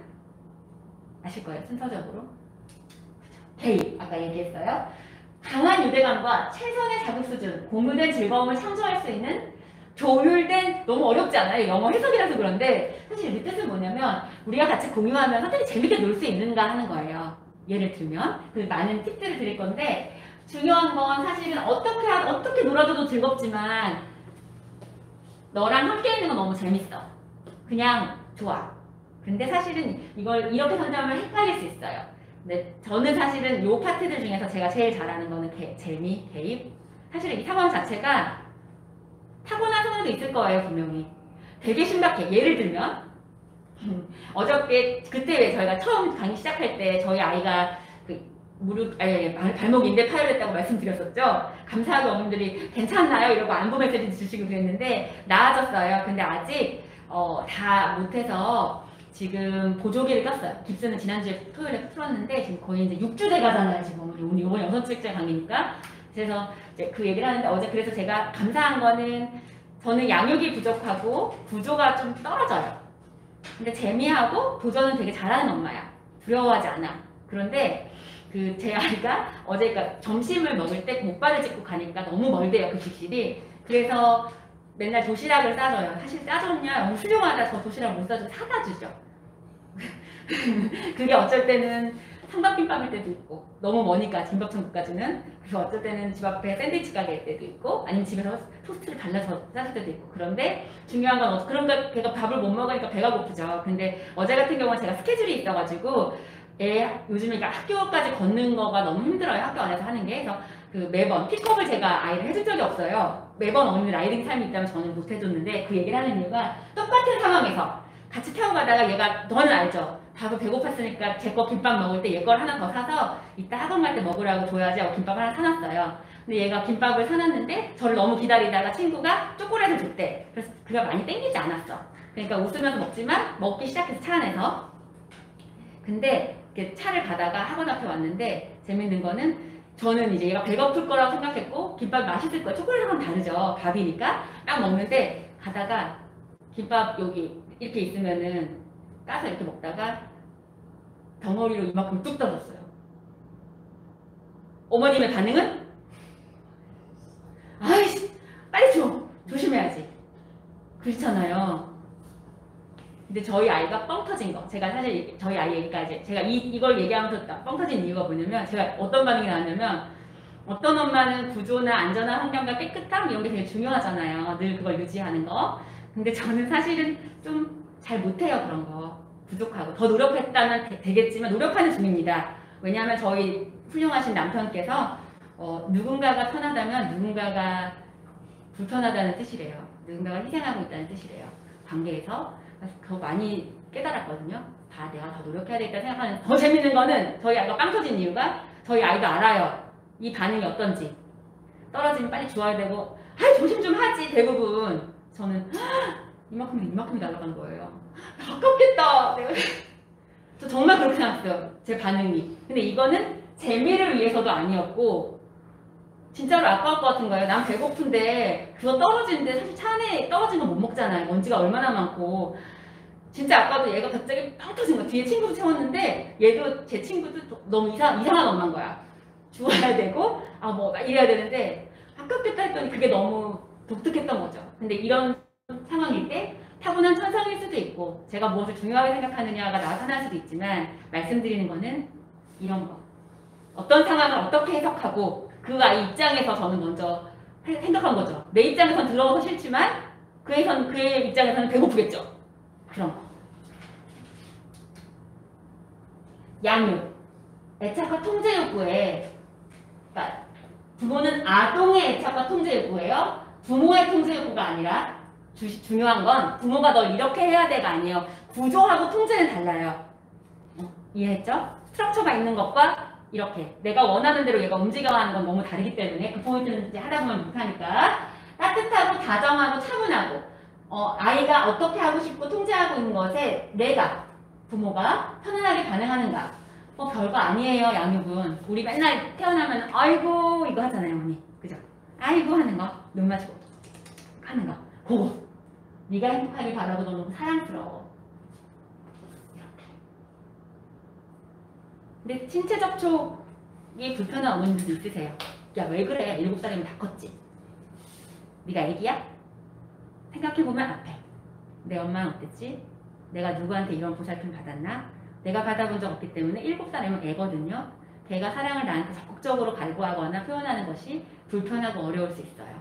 아실 거예요, 순서적으로. 개입, 아까 얘기했어요. 강한 유대감과 최선의 자극 수준, 공유된 즐거움을 창조할 수 있는 조율된, 너무 어렵지 않아요? 영어 해석이라서 그런데 사실 이 뜻은 뭐냐면 우리가 같이 공유하면서 되게 재밌게 놀 수 있는가 하는 거예요. 예를 들면 그 많은 팁들을 드릴 건데 중요한 건 사실은 어떻게 놀아도 즐겁지만 너랑 함께 있는 건 너무 재밌어. 그냥 좋아. 근데 사실은 이걸 이렇게 선점하면 헷갈릴 수 있어요. 근데 저는 사실은 요 파트들 중에서 제가 제일 잘하는 거는 재미, 개입. 사실은 이 상황 자체가 타고난 성향도 있을 거예요, 분명히. 되게 신박해. 예를 들면 어저께 그때 왜 저희가 처음 강의 시작할 때 저희 아이가 그 발목 인대 파열했다고 말씀드렸었죠. 감사하게 어머님들이 괜찮나요? 이러고 안부 메시지 주시고 그랬는데 나아졌어요. 근데 아직 다 못해서 지금 보조기를 꼈어요. 깁스는 지난주에 토요일에 풀었는데 지금 거의 이제 6주 돼 가잖아요. 지금 이번 6주째 강의니까. 그래서 이제 그 얘기를 하는데 어제 그래서 제가 감사한 거는 저는 양육이 부족하고 구조가 좀 떨어져요. 근데 재미하고 도전은 되게 잘하는 엄마야. 두려워하지 않아. 그런데 그 제 아이가 어제 그러니까 점심을 먹을 때 목발을 짚고 가니까 너무 멀대요, 그 집실이. 그래서 맨날 도시락을 싸줘요. 사실 싸줬냐? 너무 훌륭하다. 저 도시락 못 싸줘. 사다 주죠. 그게 어쩔 때는 삼각김밥일 때도 있고 너무 머니까 김밥천국까지는. 그래서 어쩔 때는 집 앞에 샌드위치 가게일 때도 있고 아니면 집에서 토스트를 발라서 쌌을 때도 있고. 그런데 중요한 건 그러니까 걔가 밥을 못 먹으니까 배가 고프죠. 근데 어제 같은 경우는 제가 스케줄이 있어가지고 요즘에 학교까지 걷는 거가 너무 힘들어요. 학교 안에서 하는 게. 그래서 그 매번 픽업을 제가 아이를 해줄 적이 없어요. 매번 어머니 라이딩 삶이 있다면 저는 못 해줬는데 그 얘기를 하는 이유가 똑같은 상황에서 같이 타고 가다가 얘가 너는 알죠? 밥을 배고팠으니까 제 거 김밥 먹을 때 얘 걸 하나 더 사서 이따 학원 갈 때 먹으라고 줘야지 하고 김밥 하나 사놨어요. 근데 얘가 김밥을 사놨는데 저를 너무 기다리다가 친구가 초콜릿을 줬대. 그래서 그가 많이 땡기지 않았어. 그러니까 웃으면서 먹지만 먹기 시작해서 차 안에서. 근데 이렇게 차를 가다가 학원 앞에 왔는데 재밌는 거는 저는 이제 얘가 배고플 거라고 생각했고 김밥 맛있을 거야. 초콜릿은 다르죠. 밥이니까 딱 먹는데 가다가 김밥 여기 이렇게 있으면은 까서 이렇게 먹다가 덩어리로 이만큼 뚝 떨어졌어요. 어머님의 반응은? 아이씨 빨리 줘. 조심해야지. 그렇잖아요. 근데 저희 아이가 뻥 터진 거. 제가 사실 저희 아이 얘기까지 제가 이걸 얘기하면서 뻥 터진 이유가 뭐냐면 제가 어떤 반응이 나왔냐면 어떤 엄마는 구조나 안전한 환경과 깨끗함 이런 게 되게 중요하잖아요. 늘 그걸 유지하는 거. 근데 저는 사실은 좀 잘 못해요. 그런 거. 부족하고. 더 노력했다면 되겠지만 노력하는 중입니다. 왜냐하면 저희 훌륭하신 남편께서 누군가가 편하다면 누군가가 불편하다는 뜻이래요. 누군가가 희생하고 있다는 뜻이래요. 관계에서. 그래서 그거 많이 깨달았거든요. 내가 더 노력해야 되겠다 생각하는. 더 재밌는 거는 저희 아이가 빵 터진 이유가 저희 아이도 알아요. 이 반응이 어떤지. 떨어지면 빨리 주워야 되고 조심 좀 하지 대부분. 저는 이만큼이 날아간 거예요. 아깝겠다. 저 정말 그렇게 생각했어요. 제 반응이. 근데 이거는 재미를 위해서도 아니었고 진짜로 아까울 것 같은 거예요. 난 배고픈데 그거 떨어지는데 사실 차 안에 떨어진 거 못 먹잖아요. 먼지가 얼마나 많고. 진짜 아까도 얘가 갑자기 빵 터진 거야. 뒤에 친구도 채웠는데 얘도 제 친구도 너무 이상한 엄마인 거야. 주워야 되고 이래야 되는데 아깝겠다 했더니 그게 너무 독특했던 거죠. 근데 이런 상황일 때 타고난 천성일 수도 있고 제가 무엇을 중요하게 생각하느냐가 나타날 수도 있지만 말씀드리는 거는 이런 거. 어떤 상황을 어떻게 해석하고 그 아이 입장에서 저는 먼저 생각한 거죠. 내 입장에선 들어가서 싫지만 그의 입장에서는 배고프겠죠. 그런 거. 양육. 애착과 통제 욕구에 그러니까 부모는 아동의 애착과 통제 욕구예요. 부모의 통제 욕구가 아니라 중요한 건 부모가 널 이렇게 해야 돼가 아니에요. 구조하고 통제는 달라요. 이해했죠? 스트럭처가 있는 것과 이렇게 내가 원하는 대로 얘가 움직여가는 건 너무 다르기 때문에 그 포인트는 이제 하다 보면 못하니까 따뜻하고 다정하고 차분하고 아이가 어떻게 하고 싶고 통제하고 있는 것에 내가 부모가 편안하게 반응하는가. 별거 아니에요. 양육은 우리 맨날 태어나면 아이고 이거 하잖아요. 어머니 그죠? 아이고 하는 거 눈 마주고 하는 거 그거 네가 행복하길 바라고 너 너무 사랑스러워. 근데 신체 접촉이 불편한 어머님들도 있으세요. 야, 왜 그래? 7살이면 다 컸지. 네가 애기야? 생각해보면 앞에. 내 엄마는 어땠지? 내가 누구한테 이런 보살핌 받았나? 내가 받아본 적 없기 때문에 7살이면 애거든요. 걔가 사랑을 나한테 적극적으로 갈구하거나 표현하는 것이 불편하고 어려울 수 있어요.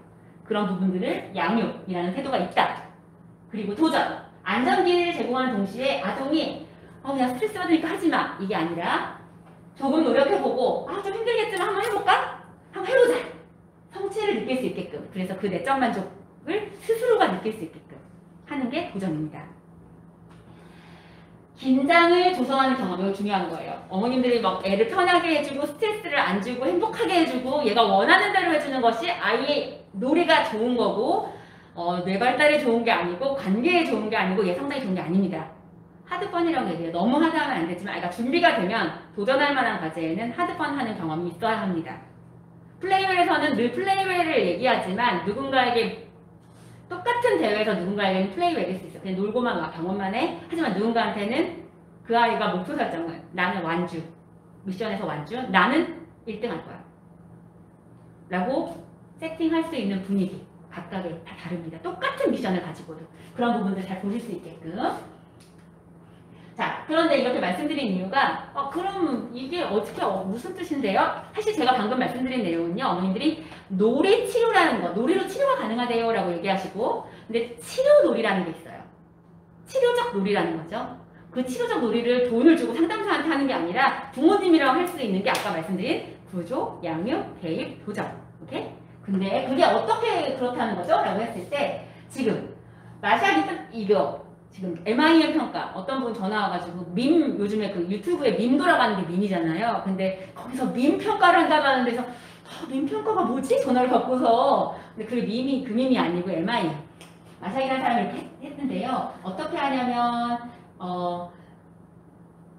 그런 부분들을 양육이라는 태도가 있다. 그리고 도전. 안정기를 제공하는 동시에 아동이 그냥 스트레스 받으니까 하지마. 이게 아니라 조금 노력해보고 좀 힘들겠지만 한번 해볼까? 한번 해보자. 성취를 느낄 수 있게끔. 그래서 그 내적 만족을 스스로가 느낄 수 있게끔 하는 게 도전입니다. 긴장을 조성하는 경험, 이거 중요한 거예요. 어머님들이 막 애를 편하게 해주고 스트레스를 안 주고 행복하게 해주고 얘가 원하는 대로 해주는 것이 아이의 노래가 좋은 거고 뇌 발달에 좋은 게 아니고 관계에 좋은 게 아니고 얘 성장에 좋은 게 아닙니다. 하드펀이라고 얘기해요. 너무 하드하면 안 되지만 아이가 준비가 되면 도전할 만한 과제에는 하드펀 하는 경험이 있어야 합니다. 플레이웰에서는 늘 플레이웰을 얘기하지만 누군가에게 똑같은 대회에서 누군가에게는 플레이웰일 수 있어요. 그냥 놀고만 와, 방언만 해. 하지만 누군가한테는 그 아이가 목표 설정을 나는 완주, 미션에서 완주, 나는 1등 할 거야 라고 세팅할 수 있는 분위기 각각의 다 다릅니다. 똑같은 미션을 가지고도 그런 부분들 잘 보실 수 있게끔. 자, 그런데 이렇게 말씀드린 이유가 그럼 이게 어떻게 무슨 뜻인데요? 사실 제가 방금 말씀드린 내용은요. 어머님들이 놀이 치료라는 거, 놀이로 치료가 가능하대요 라고 얘기하시고 근데 치료놀이라는 게 있어요. 치료적 놀이라는 거죠. 그 치료적 놀이를 돈을 주고 상담사한테 하는 게 아니라 부모님이랑 할 수 있는 게 아까 말씀드린 구조, 양육, 대입, 도전. 오케이? 근데 그게 어떻게 그렇다는 거죠? 라고 했을 때 지금 마샬이 이거 지금 MIM 평가 어떤 분 전화 와가지고 밈 요즘에 그 유튜브에 밈 돌아가는 게 밈이잖아요. 근데 거기서 밈 평가를 한다는 데서 밈 평가가 뭐지? 전화를 받고서 근데 그 밈이 아니고 MIM 마샬이라는 사람이 이렇게 했는데요. 어떻게 하냐면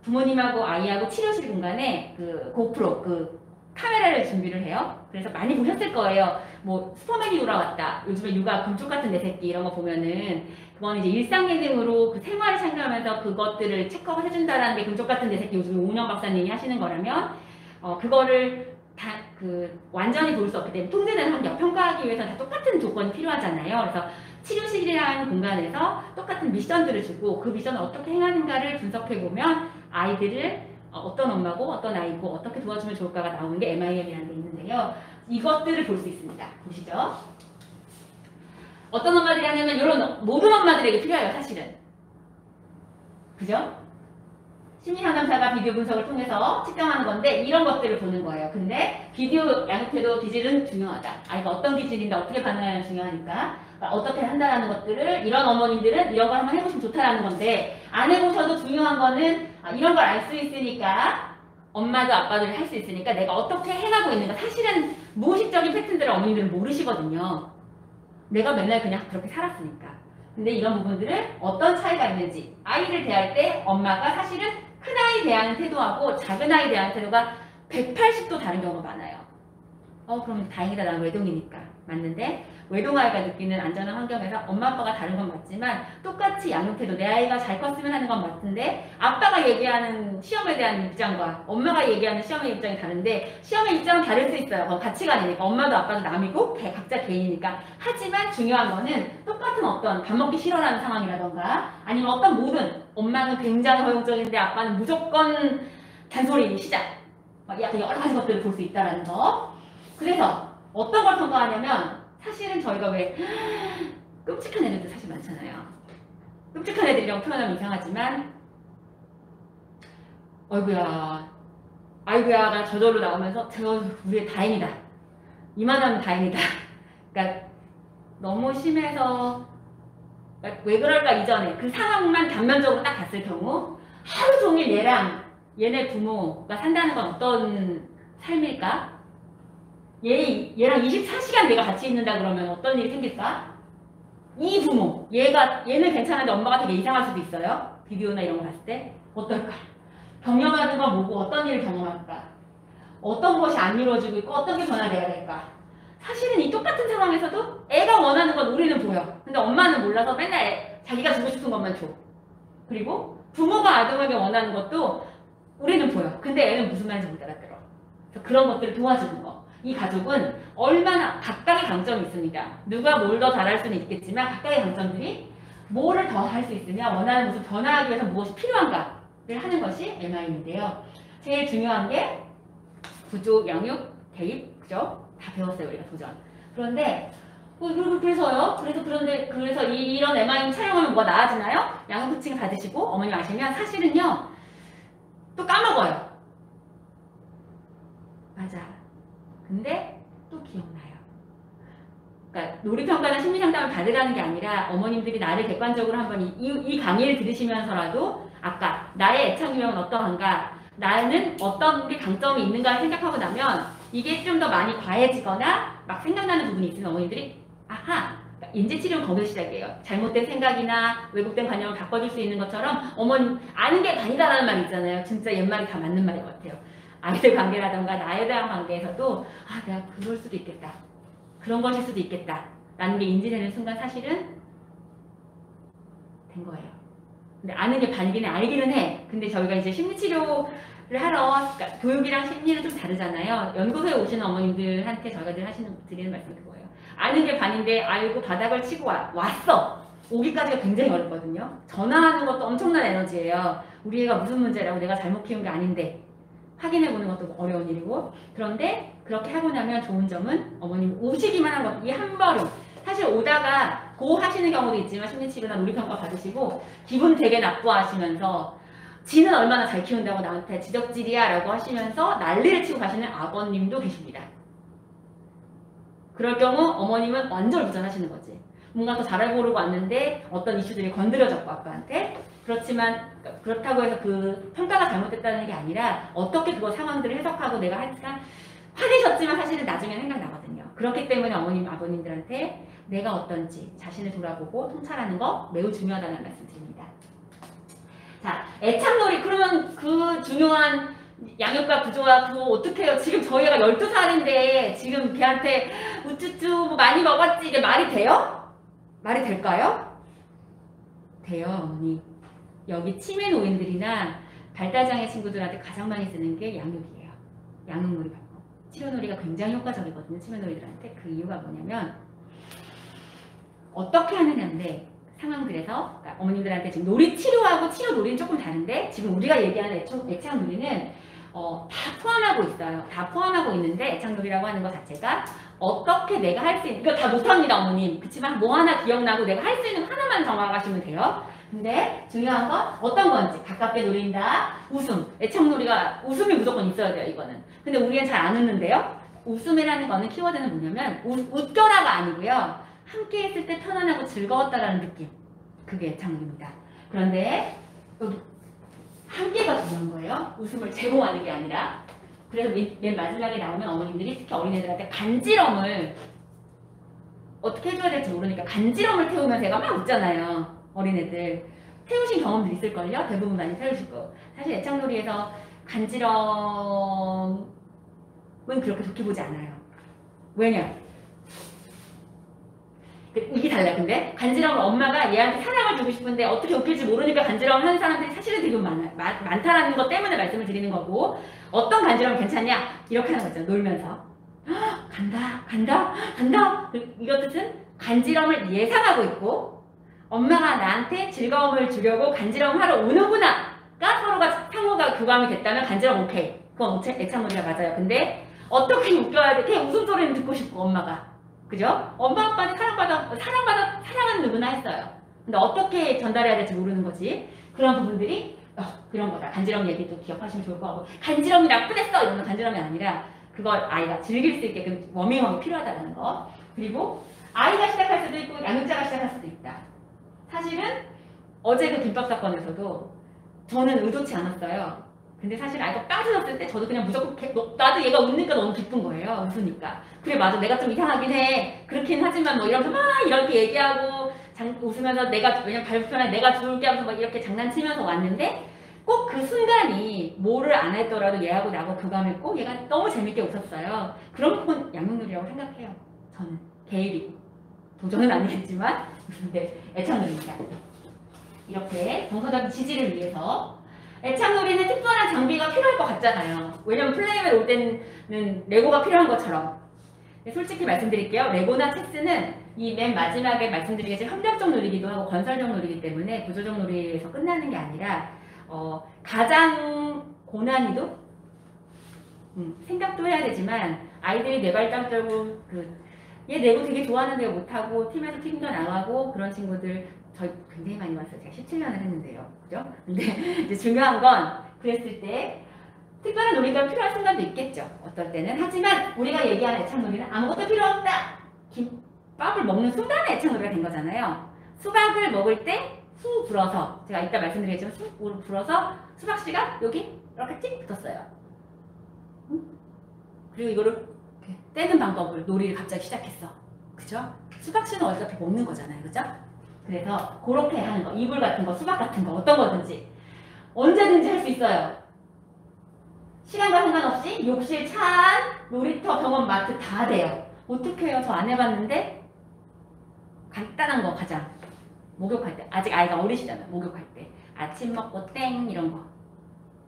부모님하고 아이하고 치료실 공간에 그 고프로 그 카메라를 준비를 해요. 그래서 많이 보셨을 거예요. 뭐 슈퍼맨이 돌아왔다. 요즘에 육아 금쪽 같은 내 새끼 이런 거 보면은 그건 이제 일상 예능으로 그 생활을 참여하면서 그것들을 체크업 해준다라는 게 금쪽 같은 내 새끼 요즘 오은영 박사님이 하시는 거라면 그거를 다 완전히 볼 수 없기 때문에 통제되는 환경 평가하기 위해서는 다 똑같은 조건이 필요하잖아요. 그래서 치료실이라는 공간에서 똑같은 미션들을 주고 그 미션을 어떻게 행하는가를 분석해보면 아이들을 어떤 엄마고 어떤 아이고 어떻게 도와주면 좋을까가 나오는 게 MIM이라는 게 있는데요. 이것들을 볼 수 있습니다. 보시죠. 어떤 엄마들이 하냐면 이런 모든 엄마들에게 필요해요. 사실은. 그죠? 심리상담사가 비디오 분석을 통해서 측정하는 건데 이런 것들을 보는 거예요. 근데 비디오 양육태도 기질은 중요하다. 아이가 어떤 기질인데 어떻게 반응하느냐 중요하니까 어떻게 한다라는 것들을 이런 어머님들은 이런 걸 한번 해보시면 좋다라는 건데 안 해보셔도 중요한 거는 이런 걸 알 수 있으니까 엄마도 아빠도 할 수 있으니까 내가 어떻게 해가고 있는가 사실은 무의식적인 패턴들을 어머님들은 모르시거든요. 내가 맨날 그냥 그렇게 살았으니까. 근데 이런 부분들을 어떤 차이가 있는지 아이를 대할 때 엄마가 사실은 큰아이 대하는 태도하고 작은아이 대하는 태도가 180도 다른 경우가 많아요. 그럼 다행이다. 난 외동이니까. 맞는데 외동아이가 느끼는 안전한 환경에서 엄마 아빠가 다른 건 맞지만 똑같이 양육해도 내 아이가 잘 컸으면 하는 건 맞는데 아빠가 얘기하는 시험에 대한 입장과 엄마가 얘기하는 시험의 입장이 다른데 시험의 입장은 다를 수 있어요. 그건 가치관이니까 엄마도 아빠도 남이고 각자 개인이니까. 하지만 중요한 거는 똑같은 어떤 밥 먹기 싫어라는 상황이라던가 아니면 어떤 모든 엄마는 굉장히 허용적인데 아빠는 무조건 잔소리 시작 약간 여러 가지 것들을 볼 수 있다는 거. 그래서 어떤 걸 평가하냐면 사실은 저희가 왜 끔찍한 애들도 사실 많잖아요. 끔찍한 애들이라고 표현하면 이상하지만 아이고야가 저절로 나오면서 우리 다행이다. 이만하면 다행이다. 그러니까 너무 심해서 왜 그럴까 이전에 그 상황만 단면적으로 딱 봤을 경우 하루 종일 얘네 부모가 산다는 건 어떤 삶일까? 얘랑 24시간 내가 같이 있는다 그러면 어떤 일이 생길까? 이 부모, 얘는 괜찮은데 엄마가 되게 이상할 수도 있어요. 비디오나 이런 거 봤을 때. 어떨까? 경험하는 건 뭐고 어떤 일을 경험할까? 어떤 것이 안 이루어지고 있고 어떤 게 변화돼야 될까? 사실은 이 똑같은 상황에서도 애가 원하는 건 우리는 보여. 근데 엄마는 몰라서 맨날 자기가 주고 싶은 것만 줘. 그리고 부모가 아동에게 원하는 것도 우리는 보여. 근데 애는 무슨 말인지 못 알아들어. 그래서 그런 것들을 도와주는 거. 이 가족은 얼마나 각각의 강점이 있습니다. 누가 뭘 더 잘할 수는 있겠지만 각각의 강점들이 뭐를 더 할 수 있으며 원하는 모습을 변화하기 위해서 무엇이 필요한가를 하는 것이 MI인데요. 제일 중요한 게 구조, 양육, 대입, 그죠? 다 배웠어요, 우리가 도전. 그런데 그래서 이런 MIM 촬영하면 뭐가 나아지나요? 양육 코칭 받으시고 어머님 아시면 사실은요 또 까먹어요. 맞아. 근데 또 기억나요. 그러니까 놀이평가나 심리상담을 받으라는 게 아니라 어머님들이 나를 객관적으로 한번 이 강의를 들으시면서라도 아까 나의 애착 유형은 어떠한가, 나는 어떤 게 강점이 있는가 생각하고 나면 이게 좀 더 많이 과해지거나 막 생각나는 부분이 있으면 어머님들이 아하! 인지치료는 거기서 시작이에요. 잘못된 생각이나 왜곡된 관념을 바꿔줄 수 있는 것처럼 어머님 아는 게 반이다라는 말 있잖아요. 진짜 옛말이 다 맞는 말인 것 같아요. 아이들 관계라던가 나에 대한 관계에서도 아 내가 그럴 수도 있겠다. 그런 것일 수도 있겠다. 라는 게 인지되는 순간 사실은 된 거예요. 근데 아는 게 반이긴 해. 알기는 해. 근데 저희가 이제 심리치료를 하러 그러니까 교육이랑 심리는 좀 다르잖아요. 연구소에 오시는 어머님들한테 저희가 늘 드리는 말씀이 그거예요. 아는 게 반인데 알고 바닥을 치고 왔어. 오기까지가 굉장히 어렵거든요. 전화하는 것도 엄청난 에너지예요. 우리 애가 무슨 문제라고 내가 잘못 키운 게 아닌데 확인해보는 것도 어려운 일이고 그런데 그렇게 하고 나면 좋은 점은 어머님 오시기만 한 것, 이 한 걸음 사실 오다가 고 하시는 경우도 있지만 심리치료나 놀이평가 받으시고 기분 되게 나빠하시면서 지는 얼마나 잘 키운다고 나한테 지적질이야 라고 하시면서 난리를 치고 가시는 아버님도 계십니다. 그럴 경우 어머님은 완전 부전하시는 거지. 뭔가 더 잘하고 오르고 왔는데 어떤 이슈들이 건드려졌고 아빠한테 그렇지만 그렇다고 해서 그 평가가 잘못됐다는 게 아니라 어떻게 그거 상황들을 해석하고 내가 하니까 화내셨지만 사실은 나중에 생각나거든요. 그렇기 때문에 어머님 아버님들한테 내가 어떤지 자신을 돌아보고 통찰하는 거 매우 중요하다는 말씀 드립니다. 자, 애착놀이 그러면 그 중요한 양육과 구조와 그거 어떻게 해요? 지금 저희 애가 12살인데 지금 걔한테 우쭈쭈 뭐 많이 먹었지 이게 말이 돼요? 말이 될까요? 돼요, 어머니. 여기 치매 노인들이나 발달장애 친구들한테 가장 많이 쓰는 게 양육이에요. 양육놀이 방법. 치료놀이가 굉장히 효과적이거든요. 치매 노인들한테. 그 이유가 뭐냐면 어떻게 하느냐인데 상황들에서 그러니까 어머님들한테 지금 놀이 치료하고 치료 놀이는 조금 다른데 지금 우리가 얘기하는 애착 놀이는 다 포함하고 있어요. 다 포함하고 있는데 애착놀이라고 하는 것 자체가 어떻게 내가 할 수 있는 이거 다 못합니다 어머님. 그렇지만 뭐 하나 기억나고 내가 할 수 있는 거 하나만 정하시면 돼요. 근데 중요한 건 어떤 건지 가깝게 노린다. 웃음. 애착놀이가 웃음이 무조건 있어야 돼요 이거는. 근데 우리는 잘 안 웃는데요. 웃음이라는 거는 키워드는 뭐냐면 웃겨라가 아니고요. 함께 했을 때 편안하고 즐거웠다라는 느낌. 그게 애착놀이입니다. 그런데 함께가 중요한 거예요. 웃음을 제공하는 게 아니라. 그래서 맨 마지막에 나오면 어머님들이 특히 어린애들한테 간지럼을 어떻게 해줘야 될지 모르니까 간지럼을 태우면 제가 막 웃잖아요. 어린애들. 태우신 경험도 있을걸요? 대부분 많이 태우실 거. 사실 애착놀이에서 간지럼은 그렇게 좋게 보지 않아요. 왜냐? 이게 달라요. 근데 간지럼을 엄마가 얘한테 사랑을 주고 싶은데 어떻게 웃길지 모르니까 간지럼을 하는 사람들이 사실은 되게 많다라는 것 때문에 말씀을 드리는 거고 어떤 간지럼 괜찮냐? 이렇게 하는 거죠. 놀면서 간다 간다 간다 이것 뜻은 간지럼을 예상하고 있고 엄마가 나한테 즐거움을 주려고 간지럼 하러 오는구나가 서로가 상호가 교감이 됐다면 간지럼 오케이. 그건 애착놀이가 맞아요. 근데 어떻게 웃겨야 돼? 그냥 웃음소리는 듣고 싶고 엄마가. 그죠? 엄마 아빠는 사랑은 누구나 했어요. 근데 어떻게 전달해야 될지 모르는 거지. 그런 부분들이 그런 거다. 간지럼 얘기도 기억하시면 좋을 것 같고 간지럼이 나쁘겠어 이런 건 간지럼이 아니라 그걸 아이가 즐길 수 있게끔 워밍업이 필요하다는 거. 그리고 아이가 시작할 수도 있고 양육자가 시작할 수도 있다. 사실은 어제 그 김밥 사건에서도 저는 의도치 않았어요. 근데 사실 아이가 빠져졌을 때 저도 그냥 무조건 나도 얘가 웃으니까 너무 기쁜 거예요. 웃으니까. 그래 맞아 내가 좀 이상하긴 해. 그렇긴 하지만 뭐 이러면서 막 이렇게 얘기하고 웃으면서 왜냐면 발표나 내가 줄게 하면서 막 이렇게 장난치면서 왔는데 꼭 그 순간이 뭐를 안 했더라도 얘하고 나하고 교감했고 얘가 너무 재밌게 웃었어요. 그런 건 양육놀이라고 생각해요. 저는 개입이고 도전은 아니겠지만 근데 애착놀이입니다. 이렇게 정서적 지지를 위해서 애착놀이는 특별한 장비가 필요할 것 같잖아요. 왜냐면 플레이맨 올 때는 레고가 필요한 것처럼. 솔직히 말씀드릴게요. 레고나 체스는 이 맨 마지막에 말씀드리겠지만 협력적 놀이기도 하고 건설적 놀이기 때문에 구조적 놀이에서 끝나는 게 아니라 가장 고난이도? 생각도 해야 되지만 아이들이 내발장적으로 얘 레고 되게 좋아하는데 못하고 팀에서 팀도 나가고 그런 친구들 저희 굉장히 많이 왔어요. 제가 17년을 했는데요. 그죠? 근데 이제 중요한 건 그랬을 때 특별한 놀이가 필요한 순간도 있겠죠. 어떨 때는. 하지만 우리가 얘기하는 애착놀이는 아무것도 필요 없다. 김밥을 먹는 순간에 애착놀이가 된 거잖아요. 수박을 먹을 때 수 불어서 제가 이따 말씀드리겠지만 수 불어서 수박씨가 여기 이렇게 찍 붙었어요. 그리고 이거를 떼는 방법을 놀이를 갑자기 시작했어. 그죠? 수박씨는 어차피 먹는 거잖아요. 그죠? 그래서 그렇게 하는 거. 이불 같은 거, 수박 같은 거, 어떤 거든지 언제든지 할 수 있어요. 시간과 상관없이 욕실, 차 안, 놀이터, 병원, 마트 다 돼요. 어떻게 해요? 저 안 해봤는데 간단한 거 가장 목욕할 때 아직 아이가 어리시잖아요. 목욕할 때 아침 먹고 땡 이런 거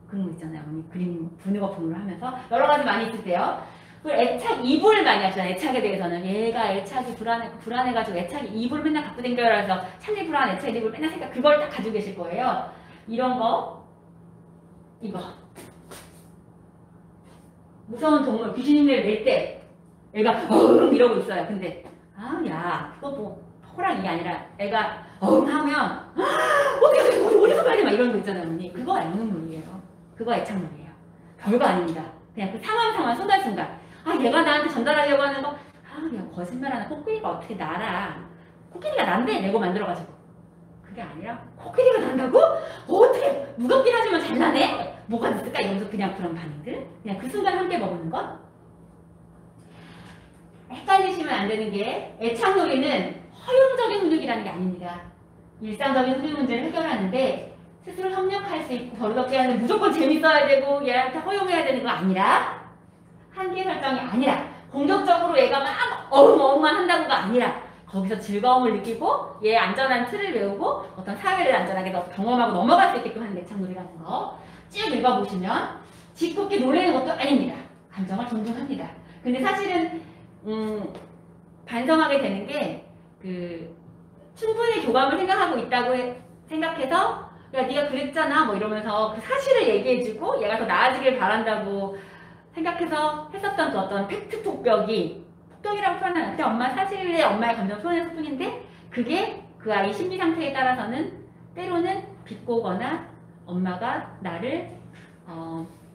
그런 거 있잖아요. 언니 그림 분유 거품으로 하면서 여러 가지 많이 있을 때요. 그리고 애착 이불 많이 하시잖아요. 애착에 대해서는 얘가 애착이 불안해가지고 애착이 이불 맨날 갖고 댕겨요. 그래서 찰리 불안 애착 이불 맨날 생각 그걸 딱 가지고 계실 거예요. 이런 거 이거 무서운 동물 귀신을 낼 때 애가 이러고 있어요. 근데 야 그거 뭐 호랑이 아니라 애가 하면 어떻게 어디서 빨리 막 이런 거 있잖아요. 언니 그거 애착 놀이에요. 그거 애착놀이에요. 별거 아닙니다. 그냥 그 상황 순간순간 얘가 나한테 전달하려고 하는 거 그냥 거짓말하는 코끼리가 어떻게 날아. 코끼리가 난대 레고 만들어가지고 그게 아니라 코끼리가 난다고? 어떻게 무겁긴 하지만 잘 나네? 뭐가 있을까? 이러면서 그냥 그런 반응들 그냥 그 순간 함께 먹는 것. 헷갈리시면 안 되는 게 애착놀이는 허용적인 훈육이라는 게 아닙니다. 일상적인 훈육 문제를 해결하는데 스스로 협력할 수 있고 버릇없게 하는 무조건 재밌어야 되고 얘한테 허용해야 되는 거 아니라 한계 설정이 아니라 공격적으로 얘가 막 어흥어흥만 한다고가 아니라 거기서 즐거움을 느끼고 얘의 안전한 틀을 외우고 어떤 사회를 안전하게 경험하고 넘어갈 수 있게끔 하는 애착놀이라는 거 쭉 읽어보시면 짓궂게 놀래는 것도 아닙니다. 감정을 존중합니다. 근데 사실은 반성하게 되는 게 충분히 교감을 생각하고 있다고 생각해서 야 네가 그랬잖아 뭐 이러면서 그 사실을 얘기해주고 얘가 더 나아지길 바란다고 생각해서 했었던 그 어떤 팩트 폭격이라고 표현하는데 엄마 사실에 엄마의 감정 표현했을 뿐인데 그게 그 아이 심리 상태에 따라서는 때로는 비꼬거나 엄마가 나를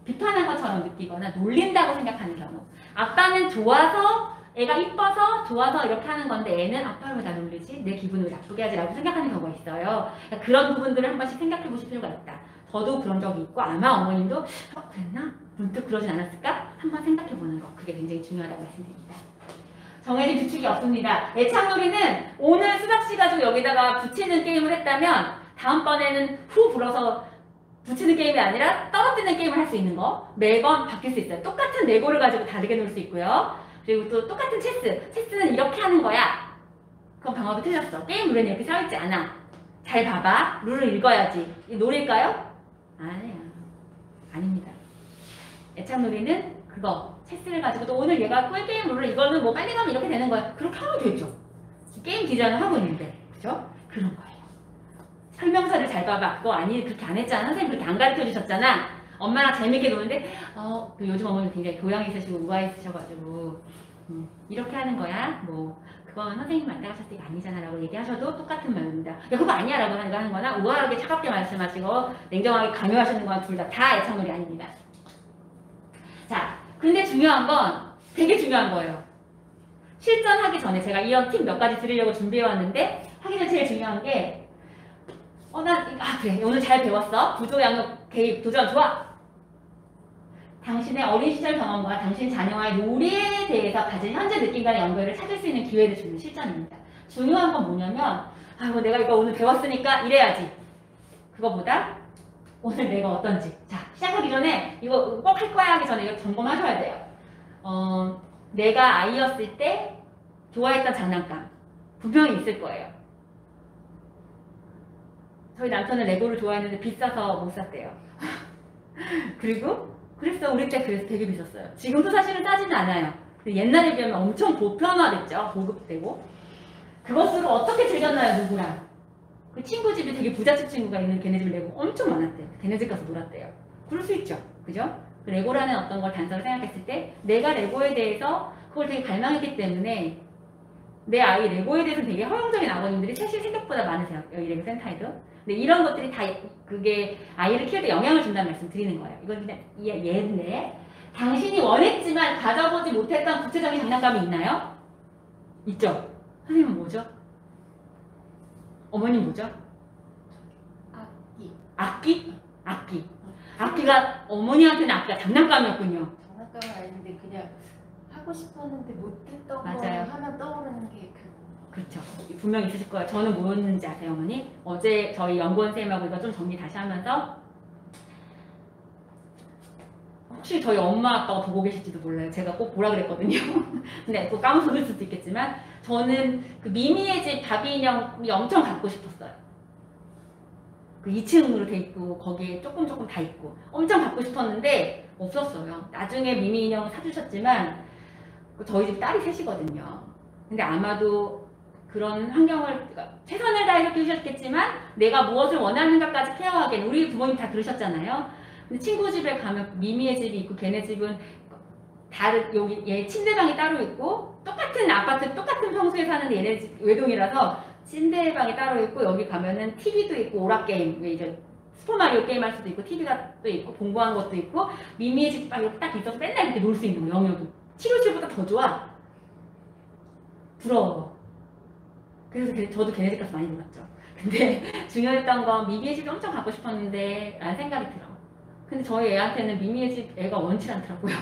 비판한 것처럼 느끼거나 놀린다고 생각하는 경우. 아빠는 좋아서 애가 이뻐서 좋아서 이렇게 하는 건데 애는 아빠를 왜 나 놀리지? 내 기분을 나쁘게 하지? 라고 생각하는 경우가 있어요. 그러니까 그런 부분들을 한 번씩 생각해 보실 필요가 있다. 저도 그런 적이 있고 아마 어머님도 그랬나? 문득 그러진 않았을까? 한번 생각해 보는 거. 그게 굉장히 중요하다고 말씀드립니다. 정해진 규칙이 없습니다. 애착놀이는 오늘 수박씨 가지고 여기다가 붙이는 게임을 했다면 다음번에는 후 불어서 붙이는 게임이 아니라 떨어뜨리는 게임을 할 수 있는 거. 매번 바뀔 수 있어요. 똑같은 레고를 가지고 다르게 놀 수 있고요. 그리고 또 똑같은 체스는 이렇게 하는 거야. 그건 방법이 틀렸어. 게임 룰에는 이렇게 써있지 않아. 잘 봐봐. 룰을 읽어야지. 이 놀일까요? 아니야. 아닙니다. 애착놀이는 그거 체스를 가지고 또 오늘 얘가 꿀게임 룰을 이거는 뭐 빨리 가면 이렇게 되는 거야. 그렇게 하면 되죠. 게임 디자인을 하고 있는데 그죠? 그런 거예요. 설명서를 잘 봐봐. 그거 그렇게 안 했잖아. 선생님 그렇게 안 가르쳐 주셨잖아. 엄마랑 재밌게 노는데 요즘 어머니 굉장히 교양이 있으시고 우아해 있으셔가지고 이렇게 하는 거야. 뭐 그건 선생님 만나셨을 때 아니잖아 라고 얘기하셔도 똑같은 말입니다. 야 그거 아니야 라고 하는 거나 우아하게 차갑게 말씀하시고 냉정하게 강요하시는 건 둘 다 애착놀이 아닙니다. 자, 근데 중요한 건 되게 중요한 거예요. 실전하기 전에 제가 이런 팁 몇 가지 드리려고 준비해왔는데 하기 전에 제일 중요한 게 그래 오늘 잘 배웠어. 구조 양육 개입 도전 좋아. 당신의 어린 시절 경험과 당신 자녀와의 놀이에 대해서 가진 현재 느낌과의 연결을 찾을 수 있는 기회를 주는 실전입니다. 중요한 건 뭐냐면 내가 이거 오늘 배웠으니까 이래야지. 그거보다 오늘 내가 어떤지. 자, 시작하기 전에 이거 꼭 할 거야 하기 전에 이거 점검하셔야 돼요. 내가 아이였을 때 좋아했던 장난감 분명히 있을 거예요. 저희 남편은 레고를 좋아했는데 비싸서 못 샀대요. 그리고 그랬어. 우리 때 그래서 되게 비쌌어요. 지금도 사실은 싸지는 않아요. 근데 옛날에 비하면 엄청 보편화됐죠. 보급되고. 그것으로 어떻게 즐겼나요, 누구랑? 그 친구 집이 되게 부잣집 친구가 있는 걔네 집 레고 엄청 많았대요. 걔네 집 가서 놀았대요. 그럴 수 있죠. 그죠? 그 레고라는 어떤 걸 단서를 생각했을 때 내가 레고에 대해서 그걸 되게 갈망했기 때문에 내 아이 레고에 대해서 되게 허용적인 아버님들이 사실 생각보다 많으세요. 여기 레고 센터에도. 근데 이런 것들이 다 그게 아이를 키울 때 영향을 준다는 말씀 드리는 거예요. 이건 그냥 예인데 당신이 원했지만 가져보지 못했던 구체적인 장난감이 있나요? 있죠? 선생님은 뭐죠? 어머님 뭐죠? 악기. 악기? 악기. 악기가 어머니한테는 악기가 장난감이었군요. 장난감은 아닌데 그냥 하고 싶었는데 못했던 맞아요. 거 하나 떠오르는 게 그렇죠. 분명히 있으실 거예요. 저는 뭐였는지 아세요, 어머니? 어제 저희 연구원 쌤하고 이거 좀 정리 다시 하면서 혹시 저희 엄마 아빠가 보고 계실지도 몰라요. 제가 꼭 보라 그랬거든요. 근데 또 까먹을 수도 있겠지만 저는 그 미미의 집 바비 인형이 엄청 갖고 싶었어요. 그 2층으로 돼 있고 거기에 조금 다 있고 엄청 갖고 싶었는데 없었어요. 나중에 미미 인형 사주셨지만 저희 집 딸이 셋이거든요. 근데 아마도 그런 환경을 최선을 다해서 키우셨겠지만 내가 무엇을 원하는가까지 케어하기엔 우리 부모님 다 그러셨잖아요. 근데 친구 집에 가면 미미의 집이 있고 걔네 집은 다른 여기 얘 침대방이 따로 있고 똑같은 아파트 똑같은 평수에 사는데 얘네 집 외동이라서 침대방이 따로 있고 여기 가면은 TV도 있고 오락게임 이제 슈퍼마리오 게임 할 수도 있고 TV가 또 있고 공부하는 것도 있고 미미의 집 방이 딱 있어서 맨날 이렇게 놀 수 있는 거 영역이 치료실보다 더 좋아. 부러워. 그래서 저도 걔네 집 가서 많이 놀았죠. 근데 중요했던 건 미미의 집이 엄청 갖고 싶었는데 라는 생각이 들어. 근데 저희 애한테는 미미의 집 애가 원치 않더라고요.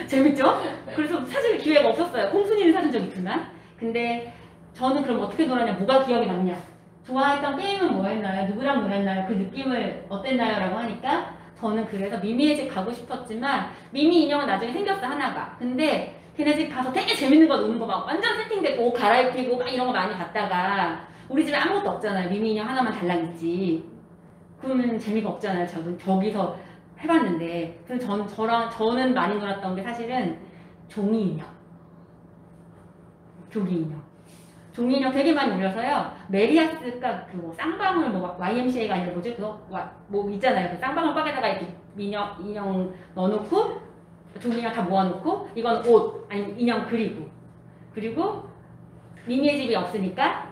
재밌죠? 그래서 사실 기회가 없었어요. 콩순이를 사준 적이 있지만. 근데 저는 그럼 어떻게 놀았냐, 뭐가 기억이 남냐. 좋아했던 게임은 뭐 했나요? 누구랑 놀았나요? 그 느낌을 어땠나요? 라고 하니까 저는 그래서 미미의 집 가고 싶었지만 미미 인형은 나중에 생겼어, 하나가. 근데 걔네 집 가서 되게 재밌는 거 노는 거 막 완전 세팅되고 옷 갈아입히고 막 이런 거 많이 봤다가 우리 집에 아무것도 없잖아요. 미미 인형 하나만 달랑 있지. 그러면 재미가 없잖아요. 저기서 해봤는데. 그래서 저는 많이 놀았던 게 사실은 종이 인형. 종이 인형. 종이 인형 되게 많이 놀려서요. 메리아스가 그 뭐 쌍방울 뭐 YMCA가 아니라 뭐지? 그거 뭐 있잖아요. 그 쌍방울 박에다가 이렇게 인형 넣어놓고 종이 인형 다 모아놓고 이건 옷 아니면 인형 그리고 미미의 집이 없으니까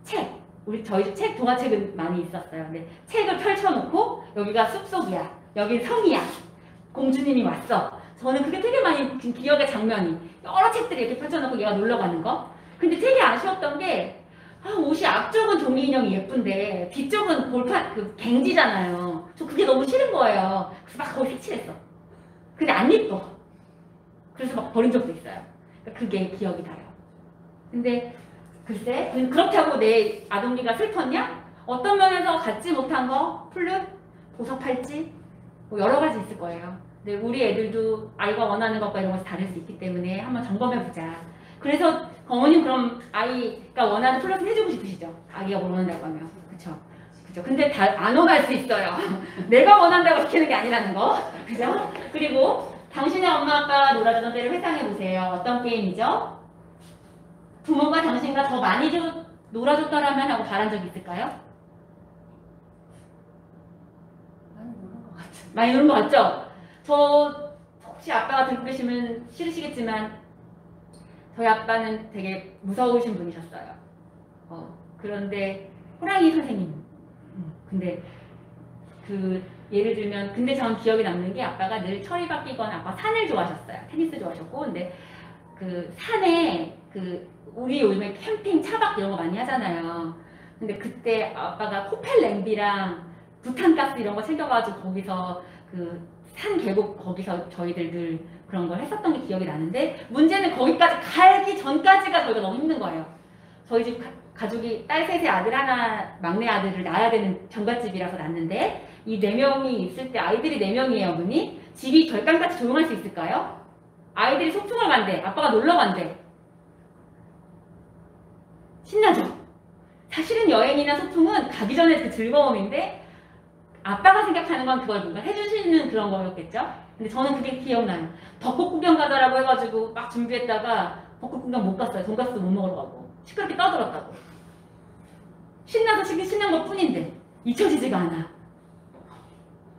책. 저희 집 책 동화책은 많이 있었어요. 근데 책을 펼쳐놓고 여기가 숲속이야. 여기 성이야. 공주님이 왔어. 저는 그게 되게 많이 기억의 장면이 여러 책들이 이렇게 펼쳐놓고 얘가 놀러 가는 거. 근데 되게 아쉬웠던 게 옷이 앞쪽은 종이 인형이 예쁜데 뒤쪽은 볼판 그 갱지잖아요. 저 그게 너무 싫은 거예요. 그래서 막 거기 색칠했어. 근데 안 예뻐. 그래서 막 버린 적도 있어요. 그러니까 그게 기억이 나요. 근데 글쎄 그렇게 하고 내 아동기가 슬펐냐? 어떤 면에서 갖지 못한 거 플룻, 보석 팔찌 뭐 여러 가지 있을 거예요. 근데 우리 애들도 아이가 원하는 것과 이런 것이 다를 수 있기 때문에 한번 점검해보자. 그래서 어머님 그럼 아이가 원하는 플러스 해주고 싶으시죠? 아기가 뭘 원한다고 하면. 그쵸? 그죠? 근데 다 안 원할 수 있어요. 내가 원한다고 시키는 게 아니라는 거. 그죠? 그리고 당신의 엄마 아빠가 놀아주던 때를 회상해보세요. 어떤 게임이죠? 부모가 당신과 더 많이 놀아줬더라면 하고 바란 적이 있을까요? 많이 노는 것 같아요. 많이 노는 거 같죠? 저 혹시 아빠가 듣고 계시면 싫으시겠지만 저희 아빠는 되게 무서우신 분이셨어요. 그런데 호랑이 선생님. 근데 예를 들면 근데 전 기억에 남는 게 아빠가 늘 철이 바뀌거나 아빠 산을 좋아하셨어요. 테니스 좋아하셨고 근데 그 산에 우리 요즘에 캠핑 차박 이런 거 많이 하잖아요. 근데 그때 아빠가 코펠 냄비랑 부탄가스 이런 거 챙겨가지고 거기서 산 계곡 거기서 저희들 늘 그런 걸 했었던 게 기억이 나는데 문제는 거기까지 가기 전까지가 저희가 너무 힘든 거예요. 저희 집 가족이 딸 셋의 아들 하나 막내 아들을 낳아야 되는 정갓집이라서 낳는데 이 4명이 있을 때 아이들이 4명이에요. 어머니 집이 절간같이 조용할 수 있을까요? 아이들이 소풍을 간대. 아빠가 놀러 간대. 신나죠? 사실은 여행이나 소풍은 가기 전에 그 즐거움인데 아빠가 생각하는 건 그걸 뭔가 해주시는 그런 거였겠죠? 근데 저는 그게 기억나요. 벚꽃 구경 가더라고 해가지고 막 준비했다가 벚꽃 구경 못 갔어요. 돈가스도 못 먹으러 가고 시끄럽게 떠들었다고. 신나서 신난 것 뿐인데 잊혀지지가 않아.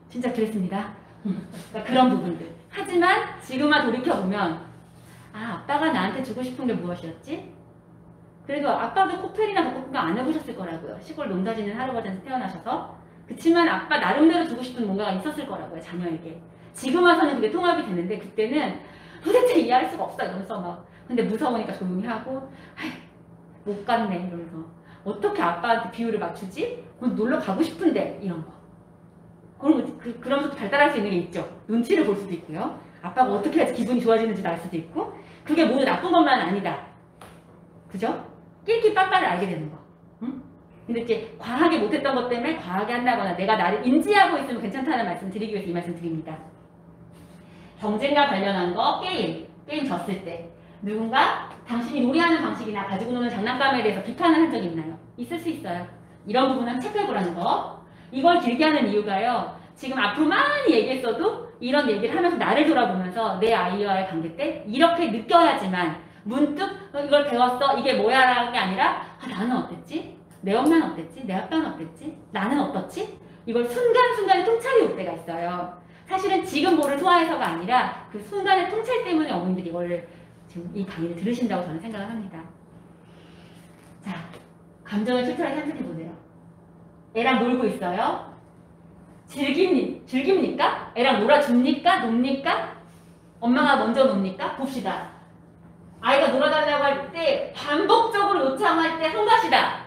진짜 그랬습니다. 그러니까 그런 부분들. 하지만 지금만 돌이켜보면 아빠가 나한테 주고 싶은 게 무엇이었지? 그래도 아빠도 코펠이나 벚꽃 구경 안 해보셨을 거라고요. 시골 농사 짓는 할아버지한테 태어나셔서. 그치만 아빠 나름대로 주고 싶은 뭔가가 있었을 거라고요. 자녀에게. 지금 와서는 그게 통합이 되는데 그때는 도대체 이해할 수가 없어 이러면서 막 근데 무서우니까 조용히 하고 못 갔네 이러면서 어떻게 아빠한테 비율을 맞추지? 놀러 가고 싶은데 이런 거. 그러면서 발달할 수 있는 게 있죠. 눈치를 볼 수도 있고요. 아빠가 어떻게 해야지 기분이 좋아지는지 알 수도 있고 그게 모두 나쁜 것만 아니다. 그죠? 낄낄 빠빠를 알게 되는 거. 응? 근데 이제 과하게 못했던 것 때문에 과하게 한다거나 내가 나를 인지하고 있으면 괜찮다는 말씀 드리기 위해서 이 말씀 드립니다. 경쟁과 관련한 거 게임 졌을 때 누군가 당신이 놀이하는 방식이나 가지고 노는 장난감에 대해서 비판을 한 적이 있나요? 있을 수 있어요. 이런 부분은 체크해보라는 거. 이걸 길게 하는 이유가요. 지금 앞으로 많이 얘기했어도 이런 얘기를 하면서 나를 돌아보면서 내 아이와의 관계 때 이렇게 느껴야지만 문득 이걸 배웠어 이게 뭐야 라는 게 아니라 나는 어땠지? 내 엄마는 어땠지? 내 아빠는 어땠지? 나는 어떻지? 이걸 순간순간에 통찰이 올 때가 있어요. 사실은 지금 뭐를 소화해서가 아니라 그 순간의 통찰 때문에 어머님들이 이걸 지금 이 강의를 들으신다고 저는 생각을 합니다. 자, 감정을 출처하게 생각해보세요. 애랑 놀고 있어요. 즐깁니까? 애랑 놀아줍니까? 놉니까? 엄마가 먼저 놉니까? 봅시다. 아이가 놀아달라고 할 때 반복적으로 요청할 때 한 가지다.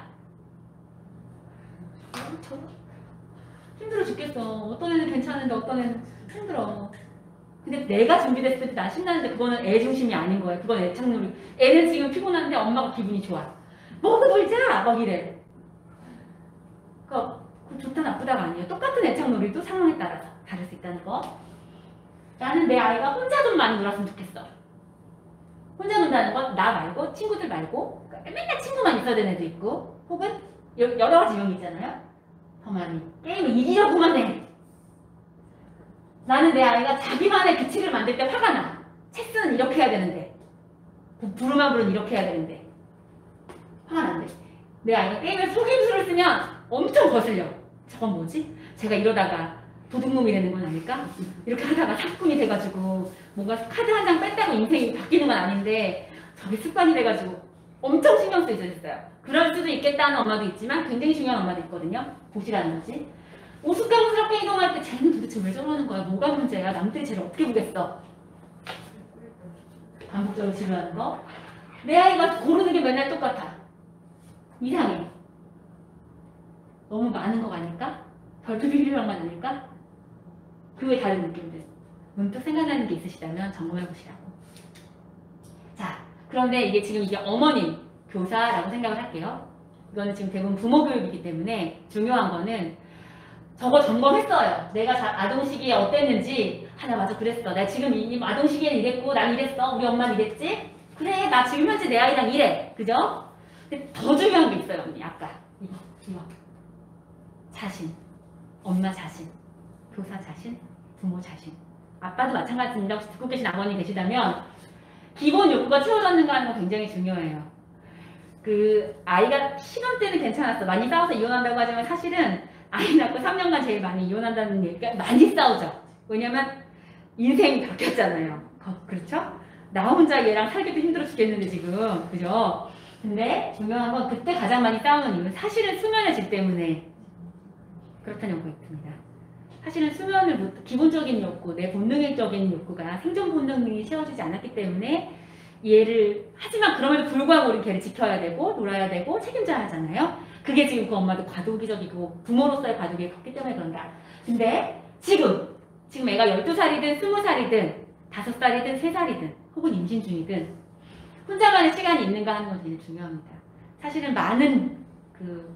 힘들어 죽겠어. 어떤 애는 괜찮은데 어떤 애는 힘들어. 근데 내가 준비됐을 때 나 신나는데 그거는 애 중심이 아닌 거예요. 그건 애착놀이. 애는 지금 피곤한데 엄마가 기분이 좋아. 먹어 놀자! 막 이래. 그러니까 좋다 나쁘다가 아니에요. 똑같은 애착놀이도 상황에 따라서 다를 수 있다는 거. 나는 내 아이가 혼자 좀 많이 놀았으면 좋겠어. 혼자 논다는 건 나 말고 친구들 말고 그러니까 맨날 친구만 있어야 되는 애도 있고 혹은 여러 가지 유형이 있잖아요. 더 많이 게임을 이기려고만 해. 나는 내 아이가 자기만의 규칙을 만들 때 화가 나. 체스는 이렇게 해야 되는데 부르마블은 이렇게 해야 되는데 화가 난대. 내 아이가 게임에 속임수를 쓰면 엄청 거슬려. 저건 뭐지? 제가 이러다가 도둑놈이 되는 건 아닐까? 이렇게 하다가 사기꾼이 돼가지고 뭔가 카드 한 장 뺐다고 인생이 바뀌는 건 아닌데 저게 습관이 돼가지고 엄청 신경 쓰이셨어요. 그럴 수도 있겠다는 엄마도 있지만 굉장히 중요한 엄마도 있거든요. 보시라는 거지. 우스꽝스럽게 이동할 때 쟤는 도대체 왜 저러는 거야? 뭐가 문제야? 남들이 쟤를 어떻게 보겠어? 반복적으로 지루하는 거. 내 아이가 고르는 게 맨날 똑같아. 이상해. 너무 많은 거 아닐까? 별표 비밀형만 아닐까? 그 외 다른 느낌들. 문득 생각나는 게 있으시다면 점검해 보시라고. 자, 그런데 이게 어머님 교사라고 생각을 할게요. 이거는 지금 대부분 부모 교육이기 때문에 중요한 거는 저거 점검했어요. 내가 아동 시기에 어땠는지. 나 맞아 그랬어. 내가 지금 이 아동 시기에는 이랬고 난 이랬어. 우리 엄마는 이랬지? 그래 나 지금 현재 내 아이랑 이래. 그죠? 근데 더 중요한 게 있어요. 언니 아까 이거 자신. 엄마 자신. 교사 자신. 부모 자신. 아빠도 마찬가지입니다. 혹시 듣고 계신 아버님 계시다면 기본 욕구가 채워졌는가 하는 거 굉장히 중요해요. 그 아이가 신혼 때는 괜찮았어. 많이 싸워서 이혼한다고 하지만 사실은 아이 낳고 3년간 제일 많이 이혼한다는 얘기가 많이 싸우죠. 왜냐면 인생이 바뀌었잖아요. 그렇죠? 나 혼자 얘랑 살기도 힘들어 죽겠는데 지금. 그죠? 근데 중요한 건 그때 가장 많이 싸우는 이유는 사실은 수면의 질 때문에 그렇다는 연구가 있습니다. 사실은 수면을 기본적인 욕구, 내 본능적인 욕구가 생존 본능이 채워지지 않았기 때문에 얘를 하지만 그럼에도 불구하고 우리 걔를 지켜야 되고 놀아야 되고 책임져야 하잖아요. 그게 지금 그 엄마도 과도기적이고 부모로서의 과도기에 컸기 때문에 그런다. 근데 지금 애가 12살이든 20살이든 5살이든 3살이든 혹은 임신 중이든 혼자만의 시간이 있는가 하는 건 되게 중요합니다. 사실은 많은 그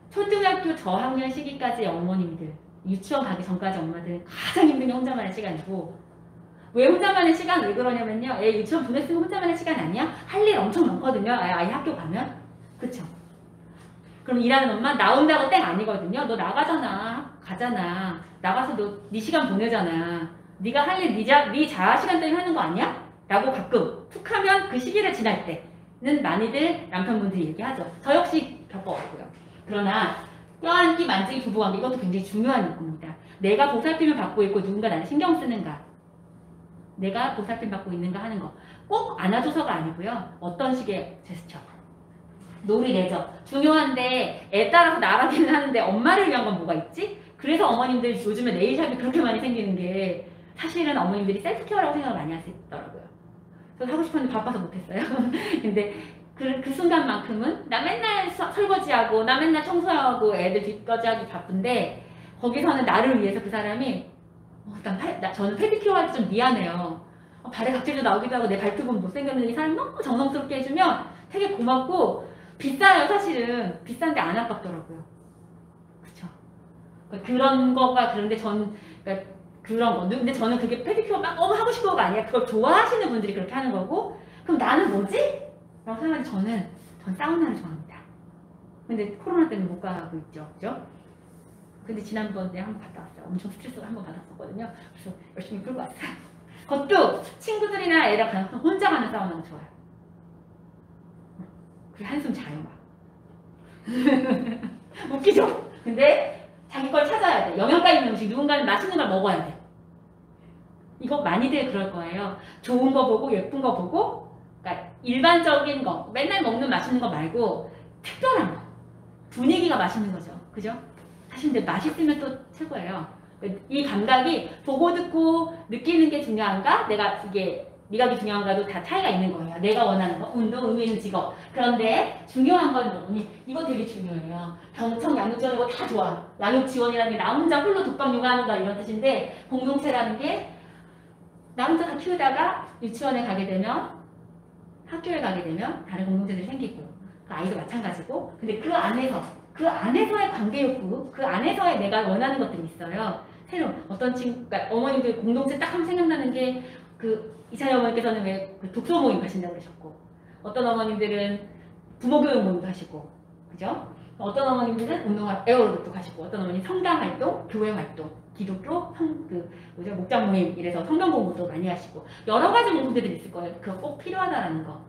초등학교 저학년 시기까지의 어머님들 유치원 가기 전까지 엄마들은 가장 힘든 게 혼자만의 시간이고 왜 혼자만의 시간 왜 그러냐면요. 애 유치원 보냈으면 혼자만의 시간 아니야? 할 일 엄청 많거든요. 아이 학교 가면. 그쵸? 그럼 일하는 엄마 나온다고 땡 아니거든요. 너 나가잖아. 가잖아. 나가서 너 네 시간 보내잖아. 네가 할 일 네 자아 시간 때문에 하는 거 아니야? 라고 가끔 툭 하면 그 시기를 지날 때는 많이들 남편분들이 얘기하죠. 저 역시 겪어왔고요. 그러나 껴안기 만지기 부부관계 이것도 굉장히 중요한 겁니다. 내가 보살핌을 받고 있고 누군가 나를 신경 쓰는가, 내가 보살핌 받고 있는가 하는 거. 꼭 안아줘서가 아니고요. 어떤 식의 제스처. 놀이 내죠. 중요한데 애 따라서 나가기는 하는데 엄마를 위한 건 뭐가 있지? 그래서 어머님들 요즘에 네일샵이 그렇게 많이 생기는 게 사실은 어머님들이 셀프케어라고 생각을 많이 하시더라고요. 저도 하고 싶었는데 바빠서 못했어요. 근데 그 순간만큼은 나 맨날 설거지하고 나 맨날 청소하고 애들 뒷거지하기 바쁜데 거기서는 나를 위해서 그 사람이 저는 페디큐어 할 때 좀 미안해요. 발에 각질도 나오기도 하고 내 발톱은 못생겼는데 이 사람이 너무 정성스럽게 해주면 되게 고맙고 비싸요. 사실은 비싼데 안 아깝더라고요. 그쵸? 그런 거가 그런데 그러니까 그런 거. 근데 저는 그게 페디큐어 막 너무 하고 싶어가 아니라 그걸 좋아하시는 분들이 그렇게 하는 거고 그럼 나는 뭐지? 라고 생각하면 전 사우나를 좋아합니다. 근데 코로나 때문에 못 가고 있죠. 그죠? 근데 지난번에 한번 갔다 왔어요. 엄청 스트레스를 한번 받았었거든요. 그래서 열심히 끌고 왔어요. 그것도 친구들이나 애랑 가서 혼자 가는 사우나는 좋아요. 그리고 한숨 자요 막. 웃기죠? 근데 자기 걸 찾아야 돼. 영양가 있는 음식, 누군가는 맛있는 걸 먹어야 돼. 이거 많이들 그럴 거예요. 좋은 거 보고 예쁜 거 보고 그러니까 일반적인 거, 맨날 먹는 맛있는 거 말고 특별한 거. 분위기가 맛있는 거죠. 그죠? 사실 근데 맛있으면 또 최고예요. 이 감각이 보고 듣고 느끼는 게 중요한가? 이게 미각이 중요한가도 다 차이가 있는 거예요. 내가 원하는 거, 운동, 의미 있는 직업. 그런데 중요한 건 뭐니? 이거 되게 중요해요. 병청, 양육지원 이거 다 좋아. 양육지원이라는 게 나 혼자 홀로 독박 육아하는가 이런 뜻인데 공동체라는 게 나 혼자 다 키우다가 유치원에 가게 되면 학교에 가게 되면 다른 공동체들이 생기고 그 아이도 마찬가지고 근데 그 안에서의 관계 욕구, 그 안에서의 내가 원하는 것들이 있어요. 새로운 어떤 그러니까 어머님들 공동체 딱 하면 생각나는 게 이찬희 어머니께서는 왜 독서 모임 가신다고 그러셨고 어떤 어머님들은 부모 교육 모임도 하시고 그죠? 어떤 어머님들은 에어로빅도 가시고 어떤 어머니 성당 활동, 교회 활동, 기독교 목장 모임 이래서 성경 공부도 많이 하시고 여러 가지 공부들이 있을 거예요. 그거 꼭 필요하다라는 거.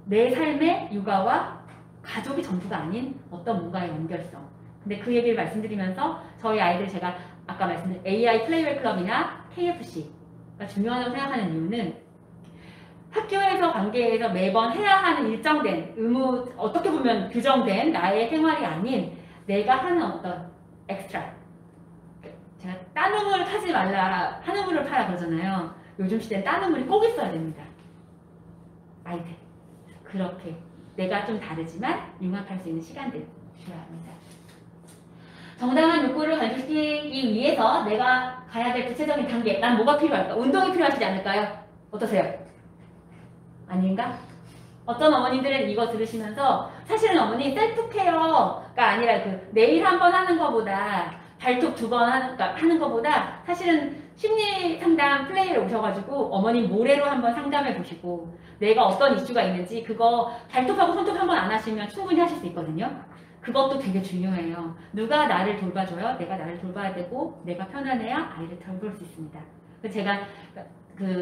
내 삶의 육아와 가족이 전부가 아닌 어떤 뭔가의 연결성. 근데 그 얘기를 말씀드리면서 저희 아이들 제가 아까 말씀드린 AI 플레이웨이 클럽이나 KFC가 중요하다고 생각하는 이유는 학교에서 관계에서 매번 해야 하는 일정된 의무 어떻게 보면 규정된 나의 생활이 아닌 내가 하는 어떤 엑스트라 제가 따누물 타지 말라 한우물을 파라 그러잖아요. 요즘 시대는 따누물이 꼭 있어야 됩니다. 아이들 그렇게 내가 좀 다르지만 융합할 수 있는 시간들 줘야 합니다. 정당한 욕구를 관철시키기 위해서 내가 가야 될 구체적인 단계 난 뭐가 필요할까? 운동이 필요하시지 않을까요? 어떠세요? 아닌가? 어떤 어머님들은 이거 들으시면서 사실은 어머니 셀프케어가 아니라 네일 한 번 하는 것보다 발톱 2번 하는 것보다 사실은 심리 상담 플레이를 오셔가지고 어머님 모래로 한번 상담해 보시고 내가 어떤 이슈가 있는지 그거 발톱하고 손톱 한 번 안 하시면 충분히 하실 수 있거든요. 그것도 되게 중요해요. 누가 나를 돌봐줘요? 내가 나를 돌봐야 되고 내가 편안해야 아이를 돌볼 수 있습니다. 제가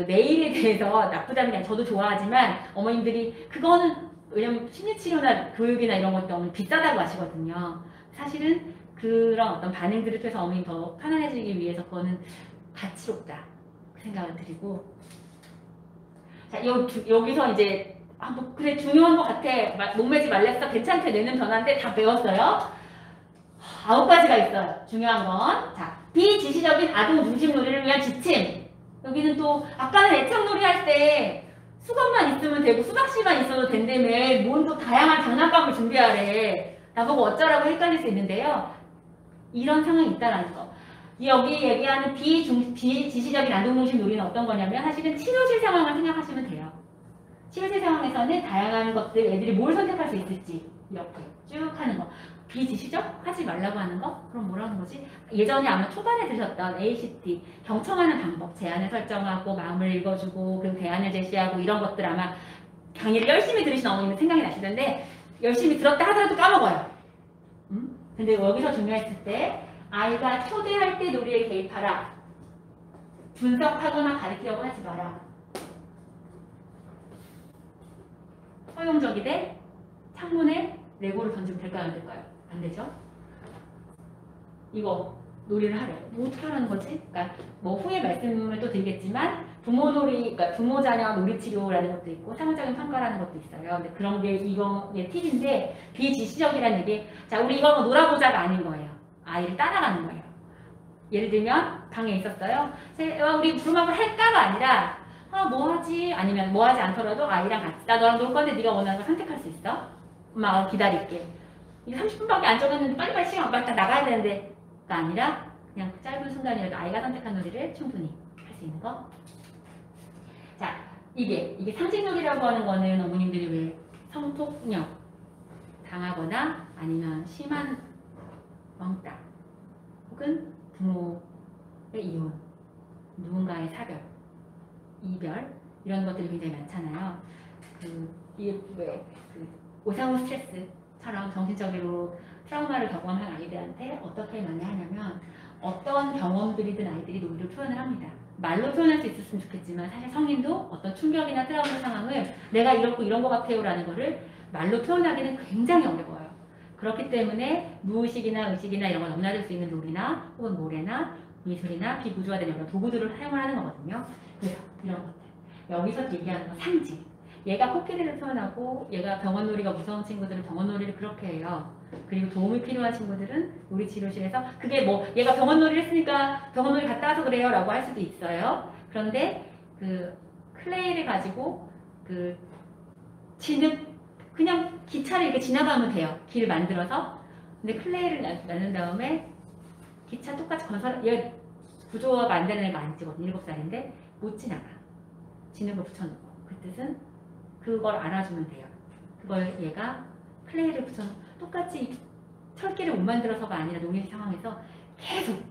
네일에 대해서 나쁘다는 게 아니라 저도 좋아하지만 어머님들이 그거는 왜냐면 심리치료나 교육이나 이런 것도 너무 비싸다고 하시거든요. 사실은 그런 어떤 반응들을 통해서 어머님 더 편안해지기 위해서 그거는 가치롭다 생각을 드리고 자 여기서 이제 뭐 그래 중요한 것 같아 목매지 말랬어 괜찮게 내는 변화인데 다 배웠어요. 9가지가 있어요. 중요한 건 자 비지시적인 아동 중심 놀이를 위한 지침 여기는 또 아까는 애착놀이 할 때 수건만 있으면 되고 수박씨만 있어도 된다며 뭔 또 다양한 장난감을 준비하래 나보고 어쩌라고 헷갈릴 수 있는데요. 이런 상황이 있다라는 거. 여기 얘기하는 비지시적인 아동중심 놀이는 어떤 거냐면 사실은 치료실 상황을 생각하시면 돼요. 치료실 상황에서는 다양한 것들 애들이 뭘 선택할 수 있을지 이렇게 쭉 하는 거. 비지시적? 하지 말라고 하는 거? 그럼 뭐라는 거지? 예전에 아마 초반에 들으셨던 ACT 경청하는 방법, 제안을 설정하고 마음을 읽어주고 그리고 대안을 제시하고 이런 것들 아마 강의를 열심히 들으신 어머님은 생각이 나시던데 열심히 들었다 하더라도 까먹어요. 근데 여기서 중요했을 때 아이가 초대할 때 놀이에 개입하라. 분석하거나 가리키려고 하지 마라. 허용적이대 창문에 레고를 던지면 될까요? 안 될까요? 안 되죠? 이거 놀이를 하래. 뭐 어떻게 하라는 거지? 그러니까 뭐 후에 말씀을 또 드리겠지만 부모 놀이, 그러니까 부모 자녀 놀이 치료라는 것도 있고 상호작용 평가라는 것도 있어요. 근데 그런 게 이게 팁인데 비지시적이라는 얘기. 자, 우리 이거 놀아보자가 아닌 거예요. 아이를 따라가는 거예요. 예를 들면 방에 있었어요. 우리 부루마블 할까가 아니라 뭐 하지? 아니면 뭐 하지 않더라도 아이랑 같이 나 너랑 놀 건데 네가 원하는 거 선택할 수 있어? 엄마가 기다릴게. 이게 30분밖에 안 정했는데 빨리빨리 시간 빨리 다 나가야 되는데 가 아니라 그냥 그 짧은 순간이라도 아이가 선택한 놀이를 충분히 할 수 있는 거. 자, 이게 상징놀이라고 하는 거는 어머님들이 왜 성폭력 당하거나 아니면 심한 왕따 혹은 부모의 이혼, 누군가의 사별, 이별 이런 것들이 굉장히 많잖아요. 이게 왜 오상후 스트레스처럼 정신적으로 트라우마를 경험한 아이들한테 어떻게 만나하냐면 어떤 경험들이든 아이들이 놀이로 표현을 합니다. 말로 표현할 수 있었으면 좋겠지만 사실 성인도 어떤 충격이나 트라우마 상황을 내가 이렇고 이런 것 같아요 라는 거를 말로 표현하기는 굉장히 어려워요. 그렇기 때문에 무의식이나 의식이나 이런 걸 넘나들 수 있는 놀이나 혹은 모래나 미술이나 비구조화된 여러 도구들을 사용을 하는 거거든요. 그래서 이런 것들. 여기서 얘기하는 건 상징. 얘가 코끼리를 표현하고 얘가 병원놀이가 무서운 친구들은 병원놀이를 그렇게 해요. 그리고 도움이 필요한 친구들은 놀이치료실에서 그게 뭐 얘가 병원놀이를 했으니까 병원놀이 갔다 와서 그래요 라고 할 수도 있어요. 그런데 그 클레이를 가지고 그 진흙 그냥 기차를 이렇게 지나가면 돼요. 길 만들어서. 근데 클레이를 넣는 다음에 기차 똑같이 건설 얘 구조가 안 되는 애가 아니거든요. 7살인데 못 지나가. 진흙을 붙여놓고 그 뜻은 그걸 알아주면 돼요. 그걸 얘가 클레이를 붙여놓고 똑같이 철기를 못 만들어서가 아니라 놀이 상황에서 계속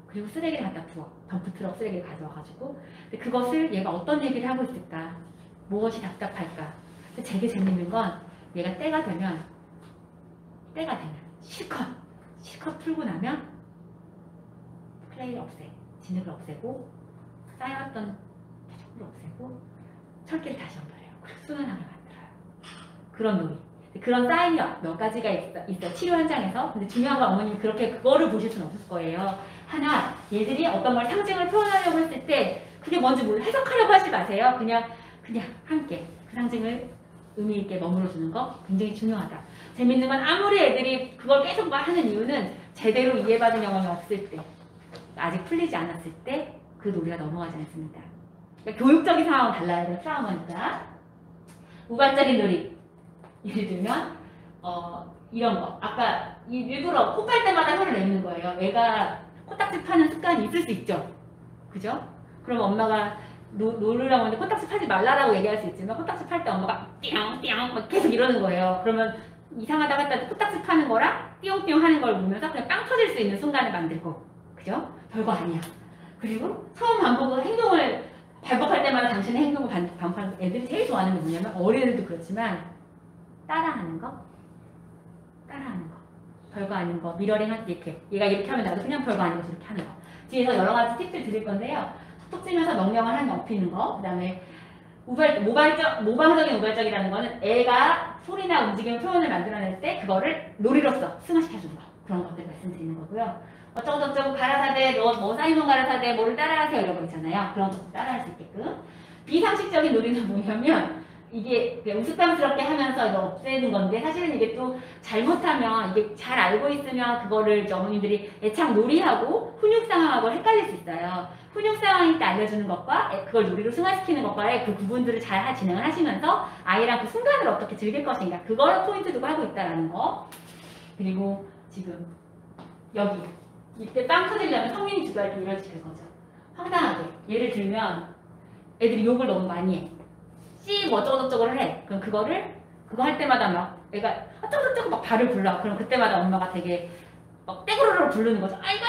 그리고 쓰레기를 갖다 부어 덤프트럭 쓰레기를 가져와가지고 그것을 얘가 어떤 얘기를 하고 있을까 무엇이 답답할까 되게 재밌는 건 얘가 때가 되면 실컷 풀고 나면 클레이를 없애 진흙을 없애고 쌓여왔던 을 없애고 철기를 다시 얹어요. 그리고 순환하게 만들어요. 그런 놀이. 그런 사인이 몇 가지가 있어요. 치료 현장에서. 근데 중요한 건 어머님이 그렇게 그거를 보실 수는 없을 거예요. 하나, 얘들이 어떤 걸 상징을 표현하려고 했을 때 그게 뭔지 해석하려고 하지 마세요. 그냥 함께 그 상징을 의미 있게 머물러 주는 거 굉장히 중요하다. 재밌는 건 아무리 애들이 그걸 계속 하는 이유는 제대로 이해받은 경험이 없을 때 아직 풀리지 않았을 때 그 놀이가 넘어가지 않습니다. 그러니까 교육적인 상황은 달라야 돼요. 트라우마니까. 우발적인 놀이. 예를 들면 이런 거. 아까 일부러 코 빨 때마다 혀를 내는 거예요. 애가 코딱지 파는 습관이 있을 수 있죠. 그죠? 그럼 엄마가 놀으라고 하는데 코딱지 파지 말라라고 얘기할 수 있지만 코딱지 팔 때 엄마가 띠용 막 계속 이러는 거예요. 그러면 이상하다고 했더니 코딱지 파는 거랑 띠용띠용 하는 걸 보면서 그냥 빵 터질 수 있는 순간을 만들고. 그죠? 별거 아니야. 그리고 처음 행동을 반복할 때마다 당신의 행동을 반복하는 애들이 제일 좋아하는 게 뭐냐면 어린애들도 그렇지만 따라하는 거 별거 아닌 거 미러링 할 때 이렇게 얘가 이렇게 하면 나도 그냥 별거 아닌 거 이렇게 하는 거 뒤에서 여러 가지 팁들 드릴 건데요. 톡 치면서 명령을 하는 업히는 거 그 다음에 모방적인 우발적이라는 거는 애가 소리나 움직임 표현을 만들어낼 때 그거를 놀이로서 승화시켜주는 거 그런 것들 말씀드리는 거고요. 어쩌고저쩌고 가라사대 뭐 사이먼 가라사대 뭐를 따라하세요 이런 거 있잖아요. 그런 것도 따라할 수 있게끔 비상식적인 놀이는 뭐냐면 이게 우스꽝스럽게 하면서 이거 없애는 건데 사실은 이게 또 잘못하면 이게 잘 알고 있으면 그거를 어머님들이 애착 놀이하고 훈육 상황하고 헷갈릴 수 있어요. 훈육 상황일 때 알려주는 것과 그걸 놀이로 승화시키는 것과의 그 구분들을 잘 진행을 하시면서 아이랑 그 순간을 어떻게 즐길 것인가 그걸 포인트 두고 하고 있다는 거. 그리고 지금 여기 이때 빵 터지려면 성민이 주도할 때 이루어질 거죠. 황당하게 예를 들면 애들이 욕을 너무 많이 해. 씨 어쩌고저쩌고를 해. 그럼 그거 할 때마다 막 애가 어쩌고저쩌고 막 발을 불러. 그럼 그때마다 엄마가 되게 막 떼구르르 부르는 거죠. 아이고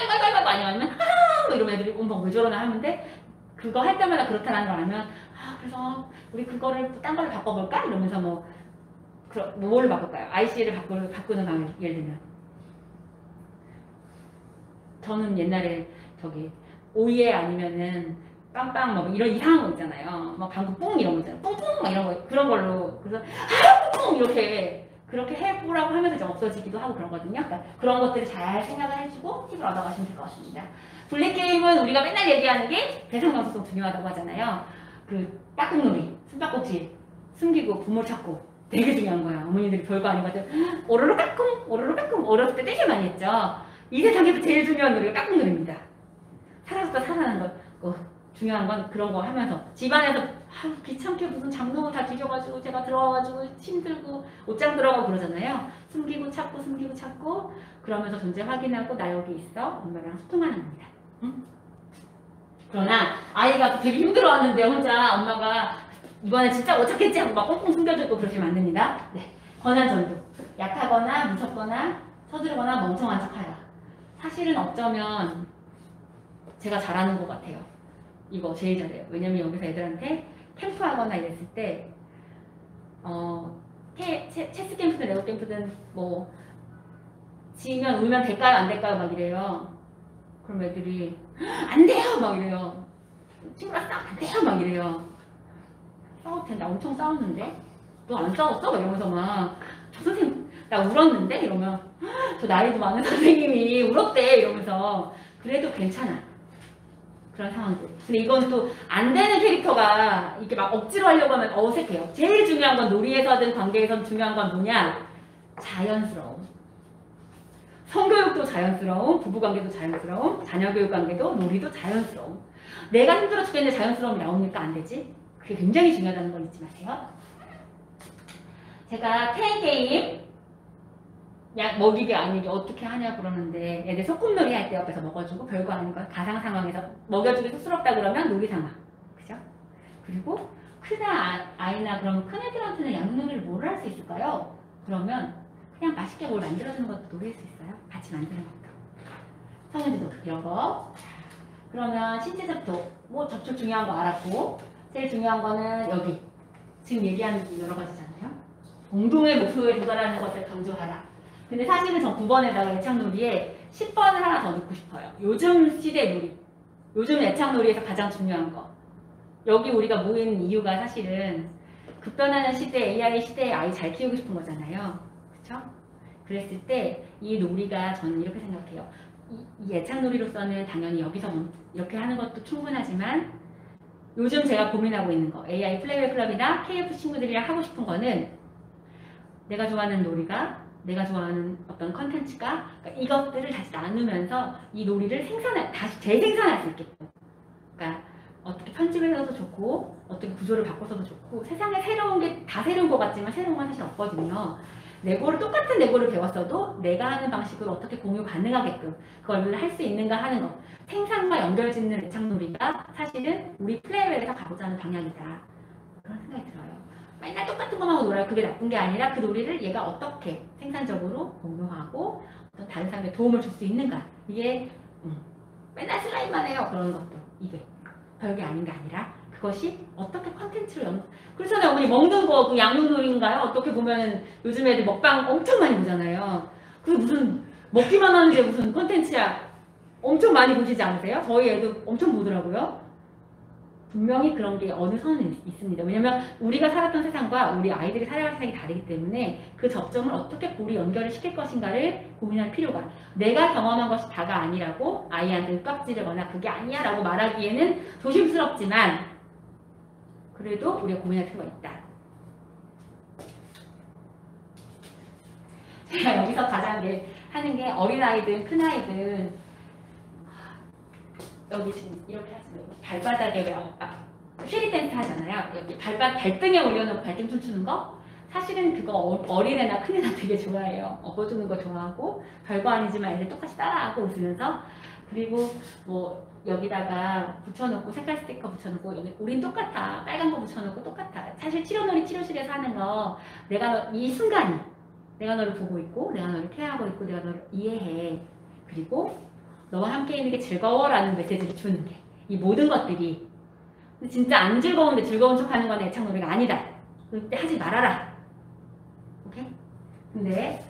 아니면 하하 뭐 이러면 애들이 왜 저러나 하는데 그거 할 때마다 그렇다는 걸 알면 그래서 우리 그거를 딴 걸로 바꿔볼까? 이러면서 뭐 그럼 뭐를 바꿀까요? IC를 바꾸는 방법 예를 들면 저는 옛날에 저기 오예 아니면은 빵빵 뭐 이런 이상한 거 있잖아요. 막 방구 뿡 이런 거 있잖아요. 뿡뿡 막 이런 거 그런 걸로 그래서 뿡뿡 이렇게 그렇게 해보라고 하면서 이제 없어지기도 하고 그러거든요. 그러니까 그런 것들을 잘 생각을 해주고 팁을 얻어가시면 될 것 같습니다. 블랙게임은 우리가 맨날 얘기하는 게 대상방송 중요하다고 하잖아요. 그 까꿍놀이, 숨바꼭질, 숨기고 부모 찾고 되게 중요한 거야. 어머니들이 별거 아닌 것 같아요. 오로로 까꿍, 오로로 까꿍 어렸을 때 되게 많이 했죠. 이 세상에서 제일 중요한 놀이가 까꿍놀이입니다. 살아서 살아나는 거 중요한 건 그런 거 하면서 집안에서 귀찮게 무슨 장롱을 다 뒤져가지고 제가 들어와가지고 힘들고 옷장 들어가고 그러잖아요. 숨기고 찾고 그러면서 존재 확인하고 나 여기 있어 엄마랑 소통하는 겁니다. 응? 그러나 아이가 되게 힘들어하는데 혼자 엄마가 이번에 진짜 못 찾겠지 하고 막 꽁꽁 숨겨주고 그러시면 안 됩니다. 네. 권한 전도. 약하거나 무섭거나 서두르거나 멍청한 척하라. 사실은 어쩌면 제가 잘하는 것 같아요. 이거 제일 잘해요. 왜냐면 여기서 애들한테 캠프하거나 이랬을 때 체스 캠프든 레고 캠프든 뭐 지면 울면 될까요 안 될까요 막 이래요. 그럼 애들이 안 돼요 막 이래요. 친구랑 싸우면 안 돼요 막 이래요. 싸울 텐데 엄청 싸웠는데 너 안 싸웠어? 막 이러면서 막 저 선생님 나 울었는데 이러면 저 나이도 많은 선생님이 울었대 이러면서 그래도 괜찮아. 그런 상황들. 근데 이건 또 안 되는 캐릭터가 이렇게 막 억지로 하려고 하면 어색해요. 제일 중요한 건 놀이에서든 관계에서든 중요한 건 뭐냐? 자연스러움. 성교육도 자연스러움, 부부관계도 자연스러움, 자녀교육 관계도 놀이도 자연스러움. 내가 힘들어 죽겠는데 자연스러움이 나오니까 안 되지? 그게 굉장히 중요하다는 걸 잊지 마세요. 제가 테인 게임 약 먹이게 아니게 어떻게 하냐 그러는데 애들 소꿉놀이 할 때 옆에서 먹어주고 별거 아닌 거 가상 상황에서 먹여주기 쑥스럽다 그러면 놀이 상황 그죠? 그리고 아이나 그런 큰 애들한테는 양육놀이를 뭘 할 수 있을까요? 그러면 그냥 맛있게 뭘 만들어주는 것도 놀일 수 있어요. 같이 만드는 것도 성인들도 이런 거. 그러면 신체 접촉 뭐 접촉 중요한 거 알았고 제일 중요한 거는 여기 지금 얘기하는 게 여러 가지잖아요. 공동의 목표에 도달하는 것을 강조하라. 근데 사실은 전 9번에다가 애착놀이에 10번을 하나 더 넣고 싶어요. 요즘 시대 놀이. 요즘 애착놀이에서 가장 중요한 거. 여기 우리가 모인 이유가 사실은 급변하는 시대, AI 시대에 아이 잘 키우고 싶은 거잖아요. 그쵸? 그랬을 때 이 놀이가 저는 이렇게 생각해요. 이 애착놀이로서는 당연히 여기서 이렇게 하는 것도 충분하지만 요즘 제가 고민하고 있는 거 AI 플레이웨이 클럽이나 KF 친구들이랑 하고 싶은 거는 내가 좋아하는 놀이가 내가 좋아하는 어떤 컨텐츠가 그러니까 이것들을 다시 나누면서 이 놀이를 다시 재생산할 수 있게끔 그러니까 어떻게 편집을 해서 좋고 어떻게 구조를 바꿔서도 좋고 세상에 새로운 게 다 새로운 것 같지만 새로운 건 사실 없거든요. 똑같은 레고를 배웠어도 내가 하는 방식으로 어떻게 공유 가능하게끔 그걸 할 수 있는가 하는 거 생산과 연결짓는 애착놀이가 사실은 우리 플레이웨이에서 가고자 하는 방향이다. 그런 생각이 들어요. 맨날 똑같은 것만 하고 놀아요. 그게 나쁜 게 아니라 그 놀이를 얘가 어떻게 생산적으로 공유하고 어떤 다른 사람에게 도움을 줄 수 있는가. 이게 맨날 슬라임만 해요. 그런 것도 이게 별게 아닌 게 아니라 그것이 어떻게 컨텐츠로 그렇잖아요. 어머니 먹는 거 그 양육놀이인가요? 어떻게 보면 요즘 애들 먹방 엄청 많이 보잖아요. 그게 무슨 먹기만 하는데 무슨 컨텐츠야. 엄청 많이 보시지 않으세요? 저희 애도 엄청 보더라고요. 분명히 그런 게 어느 선은 있습니다. 왜냐면 우리가 살았던 세상과 우리 아이들이 살아갈 세상이 다르기 때문에 그 접점을 어떻게 고리 연결을 시킬 것인가를 고민할 필요가 내가 경험한 것이 다가 아니라고 아이한테 윽박지르거나 그게 아니야 라고 말하기에는 조심스럽지만 그래도 우리가 고민할 필요가 있다. 제가 여기서 가장 하는 게 어린아이든 큰아이든 여기 지금 이렇게 하시면 발바닥에 쉐리 댄스 하잖아요. 여기 발등에 올려놓고 발등 춤추는 거 사실은 그거 어린애나 큰애나 되게 좋아해요. 업어주는 거 좋아하고 별거 아니지만 애들 똑같이 따라하고 웃으면서 그리고 뭐 여기다가 붙여놓고 색깔 스티커 붙여놓고 여기 우린 똑같아 빨간 거 붙여놓고 똑같아. 사실 치료놀이 치료실에서 하는 거 이 순간이 내가 너를 보고 있고 내가 너를 케어하고 있고 내가 너를 이해해 그리고 너와 함께 있는 게 즐거워라는 메시지를 주는 게 이 모든 것들이 진짜 안 즐거운데 즐거운 척하는 건 애착놀이가 아니다. 그때 하지 말아라. 오케이? 근데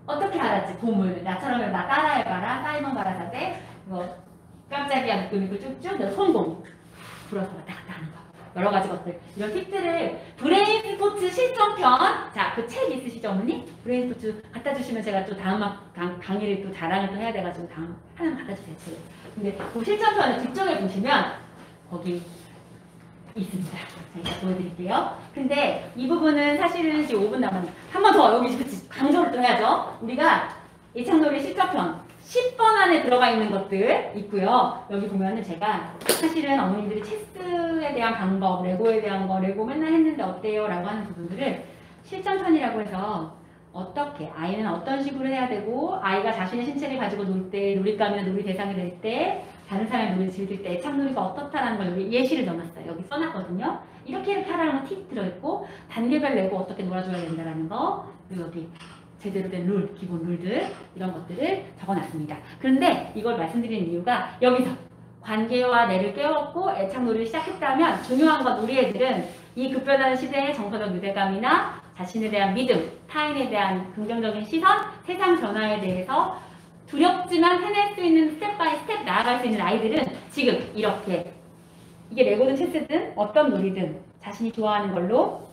어떻게 알았지? 보물. 나처럼 나 따라해봐라. 사이먼 바라사대. 이거 깜짝이야 느낌 있고 쭉쭉. 내가 손공. 불어서 왔다 갔다 하는 거. 여러 가지 것들. 이런 팁들을 브레인 스포츠 실전편. 자, 그 책 있으시죠, 어머니? 브레인 스포츠 갖다 주시면 제가 또 다음 강의를 또 자랑을 또 해야 돼가지고 다음 하나만 갖다 주세요, 책. 근데 그 실전편을 뒤쪽에 보시면 거기 있습니다. 제가 보여드릴게요. 근데 이 부분은 사실은 지금 5분 남았는데 한 번 더 여기 그치, 강조를 또 해야죠. 우리가 예창놀이 실전편 10번 안에 들어가 있는 것들 있고요. 여기 보면은 제가 사실은 어머님들이 체스에 대한 방법, 레고에 대한 거, 레고 맨날 했는데 어때요? 라고 하는 부분들을 실전편이라고 해서 어떻게, 아이는 어떤 식으로 해야 되고, 아이가 자신의 신체를 가지고 놀 때, 놀잇감이나 놀이 대상이 될 때, 다른 사람이 놀이를 즐길 때 애착놀이가 어떻다라는 걸 여기 예시를 넣어놨어요. 여기 써놨거든요. 이렇게 하라는 건 팁 들어있고, 단계별 레고 어떻게 놀아줘야 된다라는 거, 그리고 여기 제대로 된 룰, 기본 룰들, 이런 것들을 적어놨습니다. 그런데 이걸 말씀드리는 이유가 여기서 관계와 뇌를 깨웠고 애착놀이를 시작했다면 중요한 건 우리 애들은 이 급변하는 시대의 정서적 유대감이나 자신에 대한 믿음, 타인에 대한 긍정적인 시선, 세상 변화에 대해서 두렵지만 해낼 수 있는 스텝 바이 스텝 나아갈 수 있는 아이들은 지금 이렇게 이게 레고든 체스든 어떤 놀이든 자신이 좋아하는 걸로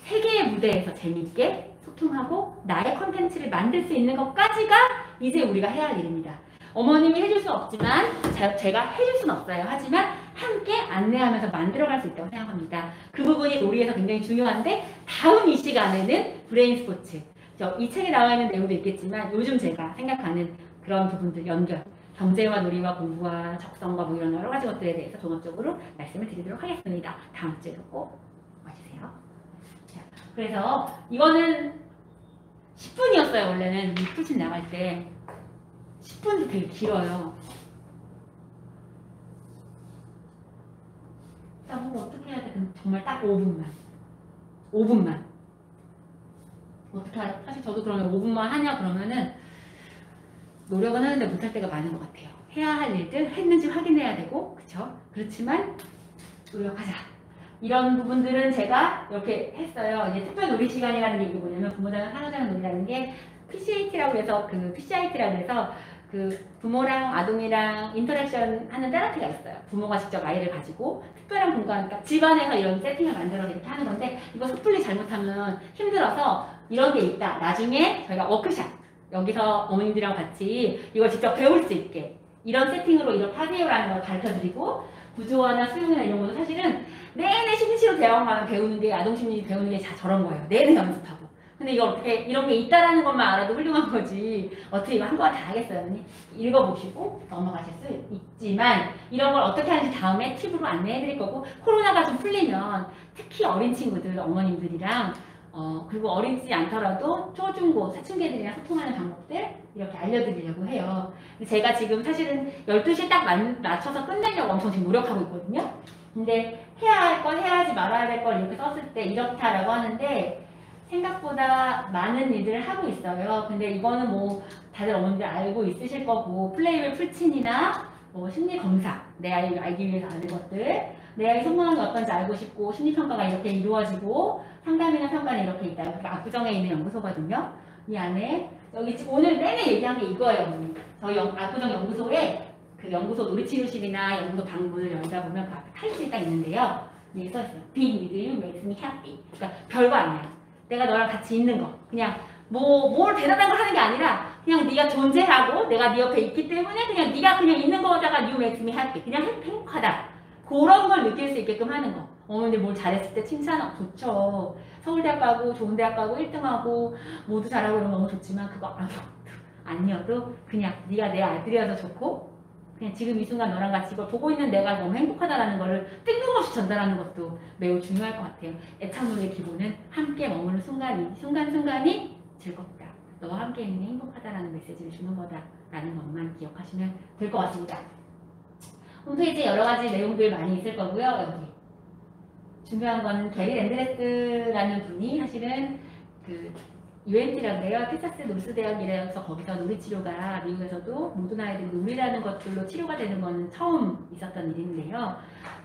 세계의 무대에서 재미있게 소통하고 나의 컨텐츠를 만들 수 있는 것까지가 이제 우리가 해야 할 일입니다. 어머님이 해줄 수 없지만 제가 해줄 수는 없어요. 하지만 함께 안내하면서 만들어갈 수 있다고 생각합니다. 그 부분이 놀이에서 굉장히 중요한데 다음 이 시간에는 브레인 스포츠. 이 책에 나와 있는 내용도 있겠지만 요즘 제가 생각하는 그런 부분들 연결. 경제와 놀이와 공부와 적성과 뭐 이런 여러 가지 것들에 대해서 종합적으로 말씀을 드리도록 하겠습니다. 다음 주에도 꼭 와주세요. 자, 그래서 이거는 10분이었어요. 원래는 이 풀신 나갈 때 10분도 되게 길어요. 나 뭐 어떻게 해야 돼? 그럼 정말 딱 5분만. 5분만. 어떻게 하지? 사실 저도 그러면 5분만 하냐 그러면은 노력은 하는데 못할 때가 많은 것 같아요. 해야 할 일들 했는지 확인해야 되고, 그쵸? 그렇지만 노력하자. 이런 부분들은 제가 이렇게 했어요. 이제 특별 놀이 시간이라는 게 이게 뭐냐면 부모자랑 산후자랑 놀이라는 게 PCIT라고 해서 PCIT라고 해서 부모랑 아동이랑 인터랙션 하는 테라피가 있어요. 부모가 직접 아이를 가지고 특별한 공간, 그러니까 집안에서 이런 세팅을 만들어서 이렇게 하는 건데 이거 섣불리 잘못하면 힘들어서 이런 게 있다. 나중에 저희가 워크샵 여기서 어머님들이랑 같이 이걸 직접 배울 수 있게 이런 세팅으로 이렇게 하세요라는 걸 가르쳐드리고 구조화나 수용이나 이런 것도 사실은 내내 심리치료 대학만 배우는 게 아동심리 배우는 게 다 저런 거예요. 내내 연습하고. 근데 이거 어떻게 이런 게 있다라는 것만 알아도 훌륭한 거지. 어떻게 이거 한꺼번에 다 하겠어요, 언니? 읽어보시고 넘어가실 수 있지만 이런 걸 어떻게 하는지 다음에 팁으로 안내해드릴 거고 코로나가 좀 풀리면 특히 어린 친구들, 어머님들이랑 그리고 어리지 않더라도 초중고 사춘기들이랑 소통하는 방법들 이렇게 알려드리려고 해요. 제가 지금 사실은 12시에 딱 맞춰서 끝내려고 엄청 지금 노력하고 있거든요. 근데 해야 할 걸 해야지 말아야 될 걸 이렇게 썼을 때 이렇다라고 하는데 생각보다 많은 일들을 하고 있어요. 근데 이거는 뭐 다들 어머님들 알고 있으실 거고 플레이벨 풀친이나 뭐 심리검사 내 아이를 알기 위해서 하는 것들 내 아이 성공한 게 어떤지 알고 싶고 심리평가가 이렇게 이루어지고 상담이나 평가는 이렇게 있다. 그러니까 압구정에 있는 연구소거든요. 이 안에 여기 지금 오늘 내내 얘기한 게 이거예요. 어머니. 저희 압구정 연구소에 그 연구소 놀이치료실이나 연구소 방문을 열다 보면 그 앞에 타이틀이 딱 있는데요. 여기 써있어요. Being with you makes me happy. 그러니까 별거 아니야. 내가 너랑 같이 있는 거. 그냥 뭘 대단한 걸 하는 게 아니라 그냥 네가 존재하고 내가 네 옆에 있기 때문에 그냥 네가 그냥 있는 거다가 you makes me happy. 그냥 행복하다. 그런 걸 느낄 수 있게끔 하는 거. 어머니들 뭘 잘했을 때 칭찬하고 좋죠. 서울대학 가고 좋은 대학 가고 1등하고 모두 잘하고 이런 거 너무 좋지만 그거 아니어도 그냥 네가 내 아들이어서 좋고 그냥 지금 이 순간 너랑 같이 이걸 보고 있는 내가 너무 행복하다라는 거를 뜬금없이 전달하는 것도 매우 중요할 것 같아요. 애착놀이의 기본은 함께 머무는 순간순간이 즐겁다. 너와 함께 있는 게 행복하다라는 메시지를 주는 거다라는 것만 기억하시면 될 것 같습니다. 홈페이지에 여러 가지 내용들 많이 있을 거고요. 여기 중요한 거는 게리 랜드레스라는 분이 사실은 UNT라고 해요. 텍사스 노스 대학이라서 거기서 놀이치료가 미국에서도 모든 아이들이 놀이라는 것들로 치료가 되는 거는 처음 있었던 일인데요.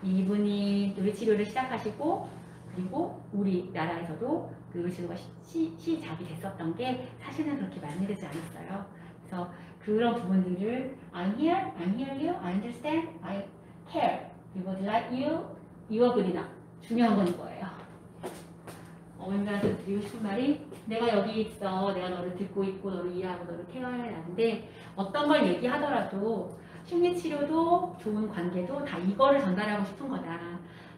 이분이 놀이치료를 시작하시고 그리고 우리나라에서도 그 의료진과 시작이 됐었던 게 사실은 그렇게 많이 되지 않았어요. 그래서 그런 부분들을 I'm here, I hear you, I understand, I care, we would like you, you are good enough. 중요한 건 이거예요. 어머님들한테 드리고 싶은 말이 내가 여기 있어, 내가 너를 듣고 있고 너를 이해하고 너를 케어해야 하는데 어떤 걸 얘기하더라도 심리치료도 좋은 관계도 다 이거를 전달하고 싶은 거다.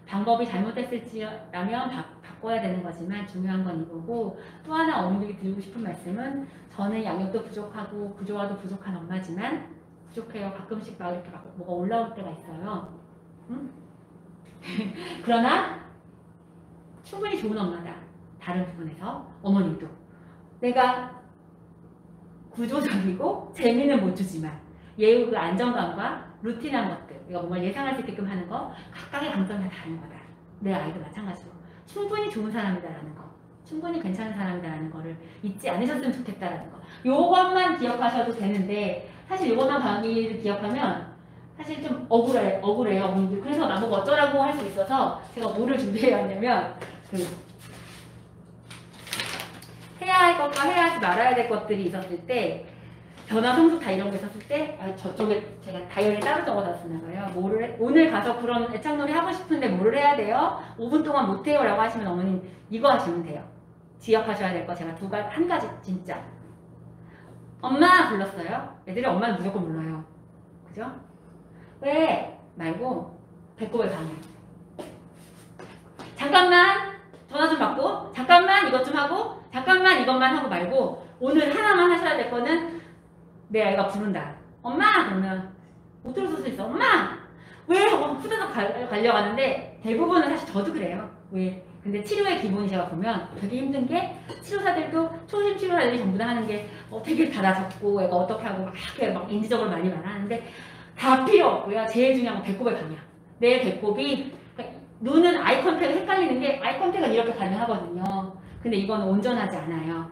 방법이 잘못됐을지라면 바꿔야 되는 거지만 중요한 건 이거고 또 하나 어머님들이 드리고 싶은 말씀은 저는 양육도 부족하고 구조화도 부족한 엄마지만 부족해요. 가끔씩 막 이렇게 뭐가 올라올 때가 있어요. 응? 그러나 충분히 좋은 엄마다. 다른 부분에서 어머님도 내가 구조적이고 재미는 못 주지만 예우 그 안정감과 루틴한 것들 내가 뭔가 예상할 수 있게끔 하는 거 각각의 강점이 다 다른 거다. 내 아이도 마찬가지로 충분히 좋은 사람이다라는 거 충분히 괜찮은 사람이다라는 거를 잊지 않으셨으면 좋겠다라는 거 요것만 기억하셔도 되는데 사실 요것만 강의를 기억하면 사실 좀 억울해요 어머님들. 그래서 나보고 어쩌라고 할 수 있어서 제가 뭐를 준비해왔냐면 해야 할 것과 해야 하지 말아야 될 것들이 있었을 때 변화 성숙 다 이런 거 있었을 때 저쪽에 제가 다이어리 따로 적어놨었나 봐요. 오늘 가서 그런 애착놀이 하고 싶은데 뭐를 해야 돼요? 5분 동안 못 해요 라고 하시면 어머님 이거 하시면 돼요. 기억하셔야 될 거 제가 한 가지 진짜 엄마 불렀어요. 애들이 엄마는 무조건 불러요. 그죠? 왜? 말고 배꼽을 방해. 잠깐만 전화 좀 받고 잠깐만 이것 좀 하고 잠깐만 이것만 하고 말고 오늘 하나만 하셔야 될 거는 내 아이가 부른다. 엄마! 그러면 못 들어설 수 있어. 엄마! 왜? 하고 후다닥 가려가는데 대부분은 사실 저도 그래요. 왜? 근데 치료의 기본이 제가 보면 되게 힘든 게 치료사들도 초심 치료사들이 전부 다 하는 게 되게 다 적고 애가 어떻게 하고 막 인지적으로 많이 말하는데 다 필요 없고요. 제일 중요한 건 배꼽의 방향. 내 배꼽이 눈은 아이 컨택을 헷갈리는 게 아이 컨택은 이렇게 가능하거든요. 근데 이건 온전하지 않아요.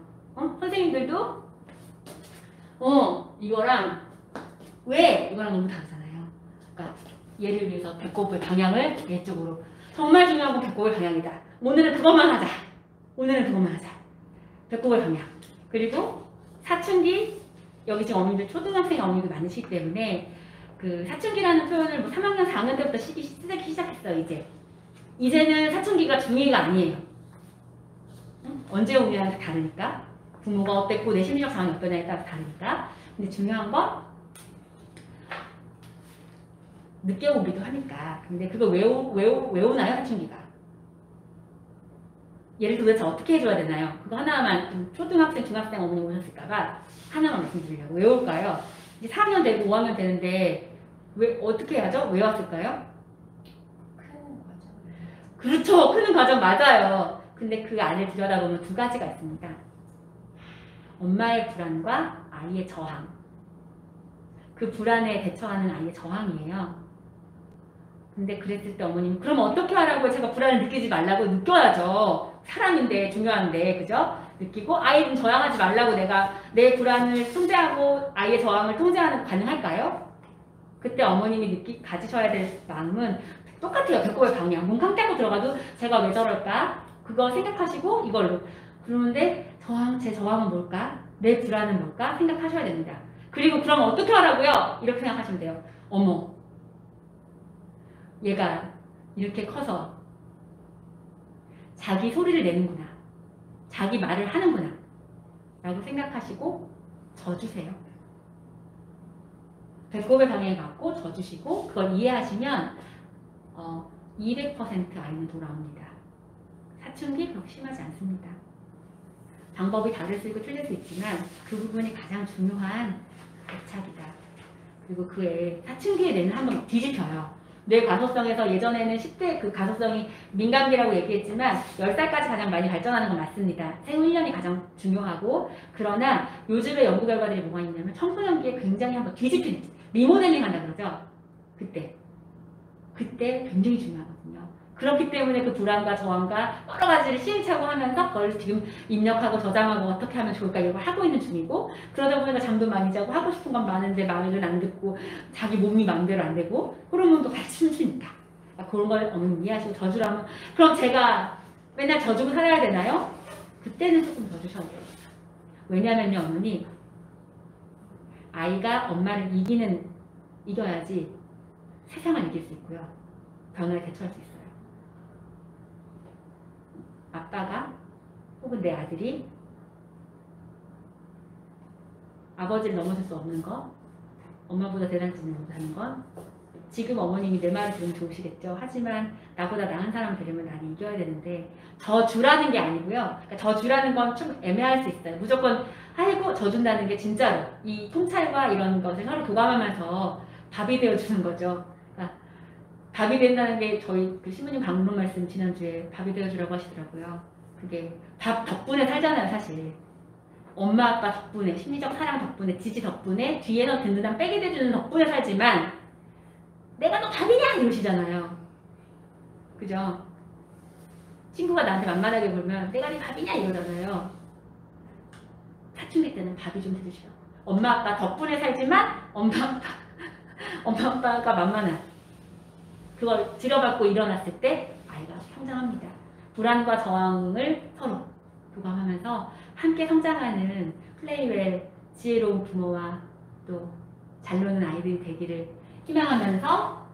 선생님들도 이거랑 왜 이거랑 너무 다르잖아요. 그러니까 예를 들어서 배꼽의 방향을 이쪽으로 정말 중요한 건 배꼽의 방향이다. 오늘은 그것만 하자. 오늘은 그것만 하자. 배꼽의 방향. 그리고 사춘기 여기 지금 어머님들 초등학생 어머님들 많으시기 때문에 그 사춘기라는 표현을 뭐 3학년 4학년 때부터 쓰기 시작했어요. 이제는 사춘기가 중2가 아니에요. 언제 오느냐는 다르니까 부모가 어땠고 내 심리적 상황이 어떠냐에 따라 다르니까. 근데 중요한 건 늦게 오기도 하니까. 근데 그걸 외우나요? 사춘기가? 얘를 도대체 어떻게 해줘야 되나요? 그거 하나만 좀 초등학생, 중학생 어머니 오셨을까봐 하나만 말씀드리려고. 외울까요? 이제 4학년 되고 5학년 되는데 어떻게 해야죠? 왜 왔을까요? 크는 과정. 그렇죠. 크는 과정 맞아요. 근데 그 안에 들여다보면 두 가지가 있습니다. 엄마의 불안과 아이의 저항. 그 불안에 대처하는 아이의 저항이에요. 근데 그랬을 때 어머님 그럼 어떻게 하라고 제가 불안을 느끼지 말라고 느껴야죠. 사람인데 중요한데 그죠? 느끼고 아이는 저항하지 말라고 내가 내 불안을 통제하고 아이의 저항을 통제하는 거 가능할까요? 그때 어머님이 가지셔야 될 마음은 똑같아요. 배꼽의 방향. 문 쾅 떼고 들어가도 제가 왜 저럴까? 그거 생각하시고 이걸로. 그러는데 제 저항은 뭘까? 내 불안은 뭘까? 생각하셔야 됩니다. 그리고 그럼 어떻게 하라고요? 이렇게 생각하시면 돼요. 어머, 얘가 이렇게 커서 자기 소리를 내는구나. 자기 말을 하는구나. 라고 생각하시고 져주세요. 배꼽의 방향을 갖고 져주시고 그걸 이해하시면 200% 아이는 돌아옵니다. 사춘기 그렇게 심하지 않습니다. 방법이 다를 수 있고 틀릴 수 있지만 그 부분이 가장 중요한 애착이다. 그리고 그 애 사춘기에 뇌는 한번 뒤집혀요. 뇌 가소성에서 예전에는 10대 그 가소성이 민감기라고 얘기했지만 10살까지 가장 많이 발전하는 건 맞습니다. 생후 1년이 가장 중요하고 그러나 요즘의 연구 결과들이 뭐가 있냐면 청소년기에 굉장히 한번 뒤집히는 리모델링 한다 그러죠. 그때 굉장히 중요하거든요. 그렇기 때문에 그 불안과 저항과 여러 가지를 시행착오하면서 그걸 지금 입력하고 저장하고 어떻게 하면 좋을까 이런 걸 하고 있는 중이고 그러다 보니까 잠도 많이 자고 하고 싶은 건 많은데 마음에는 안 듣고 자기 몸이 마음대로 안 되고 호르몬도 같이 춤추니까 그런 걸 어머니 이해하시고 저주라면 그럼 제가 맨날 져주고 살아야 되나요? 그때는 조금 져주셔야 돼요. 왜냐면요, 어머니. 아이가 엄마를 이겨야지 세상을 이길 수 있고요. 변화에 대처할 수 있어요. 아빠가 혹은 내 아들이 아버지를 넘어설 수 없는 거, 엄마보다 대단하지 못하는 건 지금 어머님이 내 말을 들으면 좋으시겠죠. 하지만 나보다 나은 사람 되려면 나를 이겨야 되는데 져주라는 게 아니고요. 그러니까 져주라는 건 좀 애매할 수 있어요. 무조건 아이고 져준다는 게 진짜로 이 통찰과 이런 것을 서로 교감하면서 밥이 되어주는 거죠. 그러니까 밥이 된다는 게 저희 그 신부님 방문 말씀 지난주에 밥이 되어주라고 하시더라고요. 그게 밥 덕분에 살잖아요, 사실. 엄마 아빠 덕분에, 심리적 사랑 덕분에, 지지 덕분에, 뒤에서 든든한 백이 돼주는 덕분에 살지만 내가 너 밥이냐? 이러시잖아요. 그죠? 친구가 나한테 만만하게 굴면 내가 네 밥이냐? 이러잖아요. 사춘기 때는 밥이 좀 해주시라고. 엄마 아빠 덕분에 살지만 엄마 아빠가 만만한 그걸 지려받고 일어났을 때 아이가 성장합니다. 불안과 저항을 서로 교감하면서 함께 성장하는 플레이웰 지혜로운 부모와 또 잘 노는 아이들이 되기를 희망하면서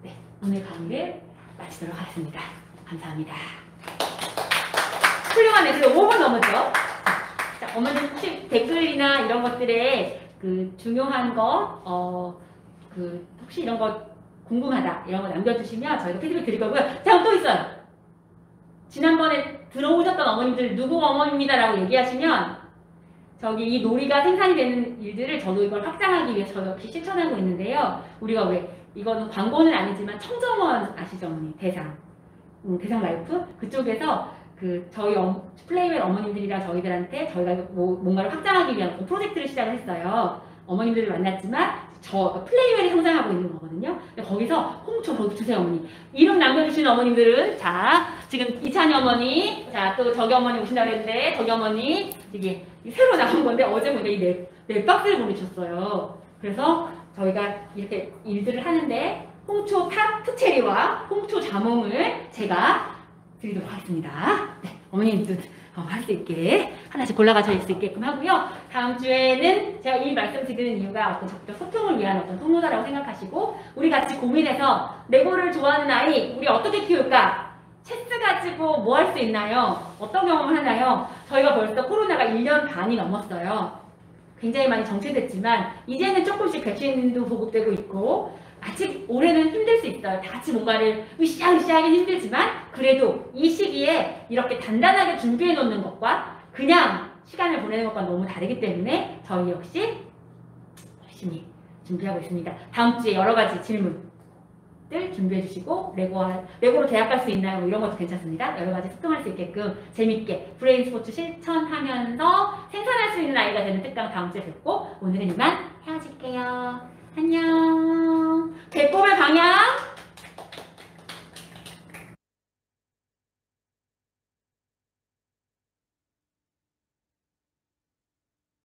네, 오늘 강의를 마치도록 하겠습니다. 감사합니다. 훌륭한 애들 5분 넘었죠? 자, 어머니 혹시 댓글이나 이런 것들에 그 중요한 거, 혹시 이런 거 궁금하다 이런 거 남겨주시면 저희가 피드백 드릴 거고요. 자, 또 있어요. 지난번에 들어오셨던 어머님들 누구 어머니입니다라고 얘기하시면 저기 이 놀이가 생산이 되는 일들을 저도 이걸 확장하기 위해서 저 역시 실천하고 있는데요. 우리가 왜 이거는 광고는 아니지만 청정원 아시죠, 어머니? 대상 라이프 그쪽에서 그 저희 플레이웰 어머님들이랑 저희들한테 저희가 뭔가를 확장하기 위한 프로젝트를 시작을 했어요. 어머님들을 만났지만 저 플레이웰이 성장하고 있는 거거든요. 거기서 홍초 거기 주세요, 어머니. 이름 남겨주시는 어머님들은 자 지금 이찬이 어머니, 자 또 저기 어머니 오신다고 했는데 저기 어머니 이게 새로 나온 건데 어제 보니까 이 네 박스를 보내주셨어요. 그래서 저희가 이렇게 일들을 하는데 홍초 탑투체리와 홍초 자몽을 제가 드리도록 하겠습니다. 네, 어머님도 할 수 있게 하나씩 골라가실 수 있게끔 하고요. 다음 주에는 제가 이 말씀 드리는 이유가 어떤 적극적 소통을 위한 어떤 통로다라고 생각하시고 우리 같이 고민해서 레고를 좋아하는 아이 우리 어떻게 키울까? 체스 가지고 뭐 할 수 있나요? 어떤 경험을 하나요? 저희가 벌써 코로나가 1년 반이 넘었어요. 굉장히 많이 정체됐지만 이제는 조금씩 백신도 보급되고 있고 아직 올해는 힘들 수 있어요. 다 같이 뭔가를 으쌰으쌰하긴 힘들지만 그래도 이 시기에 이렇게 단단하게 준비해 놓는 것과 그냥 시간을 보내는 것과 너무 다르기 때문에 저희 역시 열심히 준비하고 있습니다. 다음 주에 여러 가지 질문들 준비해 주시고 레고로 대학 갈 수 있나요? 뭐 이런 것도 괜찮습니다. 여러 가지 소통할 수 있게끔 재밌게 브레인 스포츠 실천하면서 생산할 수 있는 아이가 되는 특강 다음 주에 뵙고 오늘은 이만 헤어질게요. 안녕.